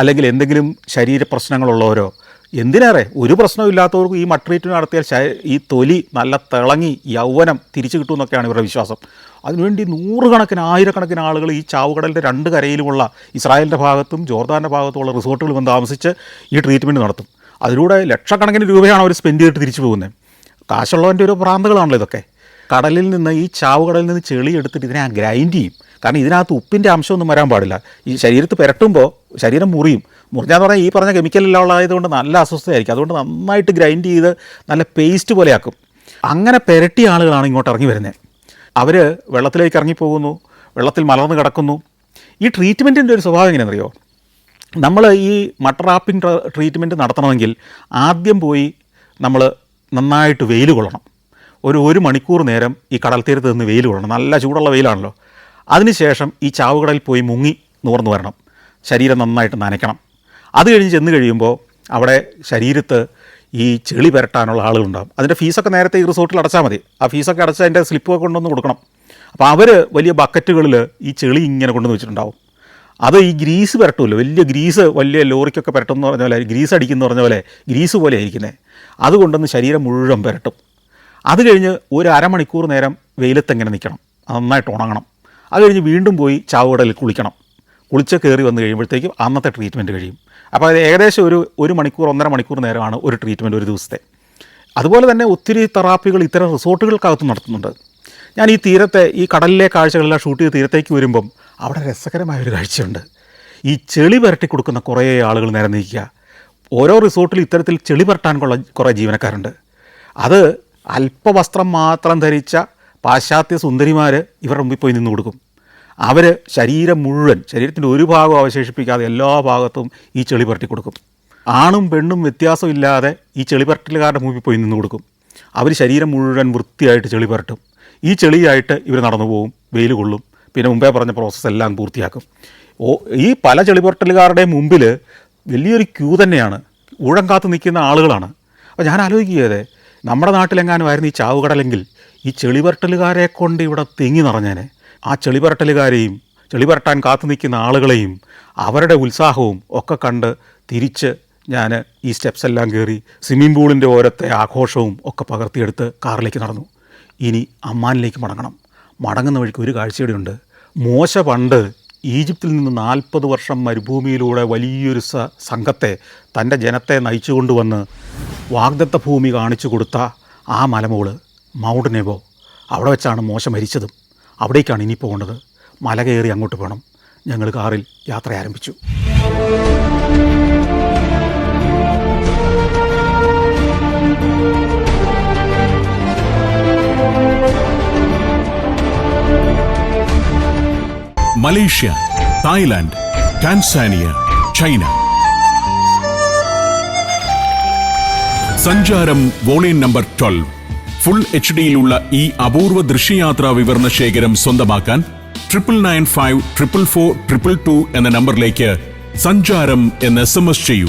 അല്ലെങ്കിൽ എന്തെങ്കിലും ശരീര പ്രശ്നങ്ങളുള്ളവരോ, എന്തിനേറെ ഒരു പ്രശ്നമില്ലാത്തവർക്കും ഈ മഡ് ട്രീറ്റ്മെൻറ്റ് നടത്തിയാൽ ഈ തൊലി നല്ല തിളങ്ങി യൗവനം തിരിച്ചു കിട്ടുമെന്നൊക്കെയാണ് ഇവരുടെ വിശ്വാസം. അതിനുവേണ്ടി നൂറുകണക്കിന്, ആയിരക്കണക്കിന് ആളുകൾ ഈ ചാവുകടലിൻ്റെ രണ്ട് കരയിലുമുള്ള ഇസ്രായേലിൻ്റെ ഭാഗത്തും ജോർദാൻ്റെ ഭാഗത്തുമുള്ള റിസോർട്ടുകൾ വന്ന് താമസിച്ച് ഈ ട്രീറ്റ്മെൻറ്റ് നടത്തും. അതിലൂടെ ലക്ഷക്കണക്കിന് രൂപയാണ് അവർ സ്പെൻഡ് ചെയ്തിട്ട് തിരിച്ചു പോകുന്നത്. കാശുള്ളവൻ്റെ ഒരു ഭ്രാന്തകളാണല്ലോ ഇതൊക്കെ. കടലിൽ നിന്ന്, ഈ ചാവുകടലിൽ നിന്ന് ചെളി എടുത്തിട്ട് ഇതിനെ ഗ്രൈൻഡ് ചെയ്യും. കാരണം ഇതിനകത്ത് ഉപ്പിൻ്റെ അംശമൊന്നും വരാൻ പാടില്ല. ഈ ശരീരത്ത് പുരട്ടുമ്പോൾ ശരീരം മുറിഞ്ഞാന്ന് പറഞ്ഞാൽ ഈ പറഞ്ഞ കെമിക്കലെല്ലാം ഉള്ളതായതുകൊണ്ട് നല്ല അസ്വസ്ഥയായിരിക്കും. അതുകൊണ്ട് നന്നായിട്ട് ഗ്രൈൻഡ് ചെയ്ത് നല്ല പേസ്റ്റ് പോലെയാക്കും. അങ്ങനെ പുരട്ടിയ ആളുകളാണ് ഇങ്ങോട്ട് ഇറങ്ങി വരുന്നത്. അവർ വെള്ളത്തിലേക്ക് ഇറങ്ങിപ്പോകുന്നു, വെള്ളത്തിൽ മലർന്ന് കിടക്കുന്നു. ഈ ട്രീറ്റ്മെൻറ്റിൻ്റെ ഒരു സ്വഭാവം എങ്ങനെയാണെന്നറിയോ, നമ്മൾ ഈ മഡ് റാപ്പിംഗ് ട്രീറ്റ്മെൻറ്റ് നടത്തണമെങ്കിൽ ആദ്യം പോയി നമ്മൾ നന്നായിട്ട് വെയിൽ കൊള്ളണം. ഒരു മണിക്കൂർ നേരം ഈ കടൽ തീരത്ത് നിന്ന് വെയിൽ കൊള്ളണം. നല്ല ചൂടുള്ള വെയിലാണല്ലോ. അതിനുശേഷം ഈ ചാവുകടലിൽ പോയി മുങ്ങി നൂർന്നു വരണം. ശരീരം നന്നായിട്ട് നനയ്ക്കണം. അത് കഴിഞ്ഞ് ചെന്ന് കഴിയുമ്പോൾ അവിടെ ശരീരത്ത് ഈ ചെളി പുരട്ടാനുള്ള ആളുകളുണ്ടാകും. അതിൻ്റെ ഫീസൊക്കെ നേരത്തെ ഈ റിസോർട്ടിൽ അടച്ചാൽ മതി. ആ ഫീസൊക്കെ അടച്ച് അതിൻ്റെ സ്ലിപ്പൊക്കെ കൊണ്ടുവന്ന് കൊടുക്കണം. അപ്പോൾ അവർ വലിയ ബക്കറ്റുകളിൽ ഈ ചെളി ഇങ്ങനെ കൊണ്ടുവന്ന് വെച്ചിട്ടുണ്ടാവും. അത് ഈ ഗ്രീസ് പുരട്ടുമല്ലോ, വലിയ ലോറിക്കൊക്കെ പുരട്ടുമെന്ന് പറഞ്ഞ പോലെ, ഗ്രീസ് അടിക്കുന്ന പറഞ്ഞ പോലെ ഗ്രീസ് പോലെ ആയിരിക്കുന്നത്. അതുകൊണ്ടൊന്ന് ശരീരം മുഴുവൻ പുരട്ടും. അത് കഴിഞ്ഞ് ഒരു അരമണിക്കൂർ നേരം വെയിലത്തെങ്ങനെ നിൽക്കണം, നന്നായിട്ട് ഉണങ്ങണം. അത് കഴിഞ്ഞ് വീണ്ടും പോയി ചാവുകടലിൽ കുളിച്ച് കയറി വന്ന് കഴിയുമ്പോഴത്തേക്കും അന്നത്തെ ട്രീറ്റ്മെൻറ്റ് കഴിയും. അപ്പോൾ അത് ഏകദേശം ഒരു മണിക്കൂർ, 1.5 മണിക്കൂർ നേരമാണ് ഒരു ട്രീറ്റ്മെൻറ്റ് ഒരു ദിവസത്തെ. അതുപോലെ തന്നെ ഒത്തിരി തെറാപ്പികൾ ഇത്തരം റിസോർട്ടുകൾക്കകത്ത് നടത്തുന്നുണ്ട്. ഞാൻ ഈ കടലിലെ കാഴ്ചകളെല്ലാം ഷൂട്ട് ചെയ്ത് തീരത്തേക്ക് വരുമ്പം അവിടെ രസകരമായൊരു കാഴ്ചയുണ്ട്. ഈ ചെളി പുരട്ടി കൊടുക്കുന്ന കുറേ ആളുകൾ നേരം നിൽക്കുക. ഓരോ റിസോർട്ടിലും ഇത്തരത്തിൽ ചെളി പുരട്ടാനുള്ള കുറേ ജീവനക്കാരുണ്ട്. അത് അല്പവസ്ത്രം മാത്രം ധരിച്ച പാശ്ചാത്യ സുന്ദരിമാർ ഇവരുടെ മുമ്പിൽ പോയി നിന്ന് കൊടുക്കും. അവർ ശരീരത്തിൻ്റെ ഒരു ഭാഗം അവശേഷിപ്പിക്കാതെ എല്ലാ ഭാഗത്തും ഈ ചെളി പുരട്ടി കൊടുക്കും. ആണും പെണ്ണും വ്യത്യാസമില്ലാതെ ഈ ചെളി പുരട്ടലുകാരുടെ മുമ്പിൽ പോയി നിന്ന് കൊടുക്കും. അവർ ശരീരം മുഴുവൻ വൃത്തിയായിട്ട് ചെളി പുരട്ടും. ഈ ചെളിയായിട്ട് ഇവർ നടന്നു പോകും, വെയിൽ കൊള്ളും, പിന്നെ മുമ്പേ പറഞ്ഞ പ്രോസസ്സ് എല്ലാം പൂർത്തിയാക്കും. ഈ പല ചെളി പുരട്ടലുകാരുടെയും മുമ്പിൽ വലിയൊരു ക്യൂ തന്നെയാണ്, ഊഴം കാത്ത് നിൽക്കുന്ന ആളുകളാണ്. അപ്പോൾ ഞാൻ ആലോചിക്കുകയത്, നമ്മുടെ നാട്ടിലെങ്ങാനും ആയിരുന്നു ഈ ചാവുകടലെങ്കിൽ ഈ ചെളിപുരട്ടലുകാരെ കൊണ്ട് ഇവിടെ തിങ്ങി നിറഞ്ഞേനെ. ആ ചെളിപുരട്ടലുകാരെയും ചെളിപുരട്ടാൻ കാത്തു നിൽക്കുന്ന ആളുകളെയും അവരുടെ ഉത്സാഹവും ഒക്കെ കണ്ട് തിരിച്ച് ഞാൻ ഈ സ്റ്റെപ്സ് എല്ലാം കയറി സ്വിമ്മിംഗ് പൂളിൻ്റെ ഓരത്തെ ആഘോഷവും ഒക്കെ പകർത്തിയെടുത്ത് കാറിലേക്ക് നടന്നു. ഇനി അമ്മാനിലേക്ക് മടങ്ങുന്ന വഴിക്ക് ഒരു കാഴ്ചയുടെ ഉണ്ട്. മോശ പണ്ട് ഈജിപ്തിൽ നിന്ന് 40 വർഷം മരുഭൂമിയിലൂടെ വലിയൊരു സംഘത്തെ, തൻ്റെ ജനത്തെ നയിച്ചു കൊണ്ടുവന്ന് വാഗ്ദത്ത ഭൂമി കാണിച്ചു കൊടുത്ത ആ മലമുകൾ മൗണ്ട് നെബോ, അവിടെ വെച്ചാണ് മോശ മരിച്ചതും. അവിടേക്കാണ് ഇനി പോകേണ്ടത്. മല കയറി അങ്ങോട്ട് പോകണം. ഞങ്ങൾ കാറിൽ യാത്ര ആരംഭിച്ചു. Malaysia, Thailand, Tanzania, China. സഞ്ചാരം വോളിയം നമ്പർ 12. ഫുൾ HD യിലുള്ള ഈ അപൂർവ ദൃശ്യയാത്രാ വിവരണ ശേഖരം സ്വന്തമാക്കാൻ 995 444 222 എന്ന നമ്പറിലേക്ക് സഞ്ചാരം എന്ന് SMS ചെയ്യൂ.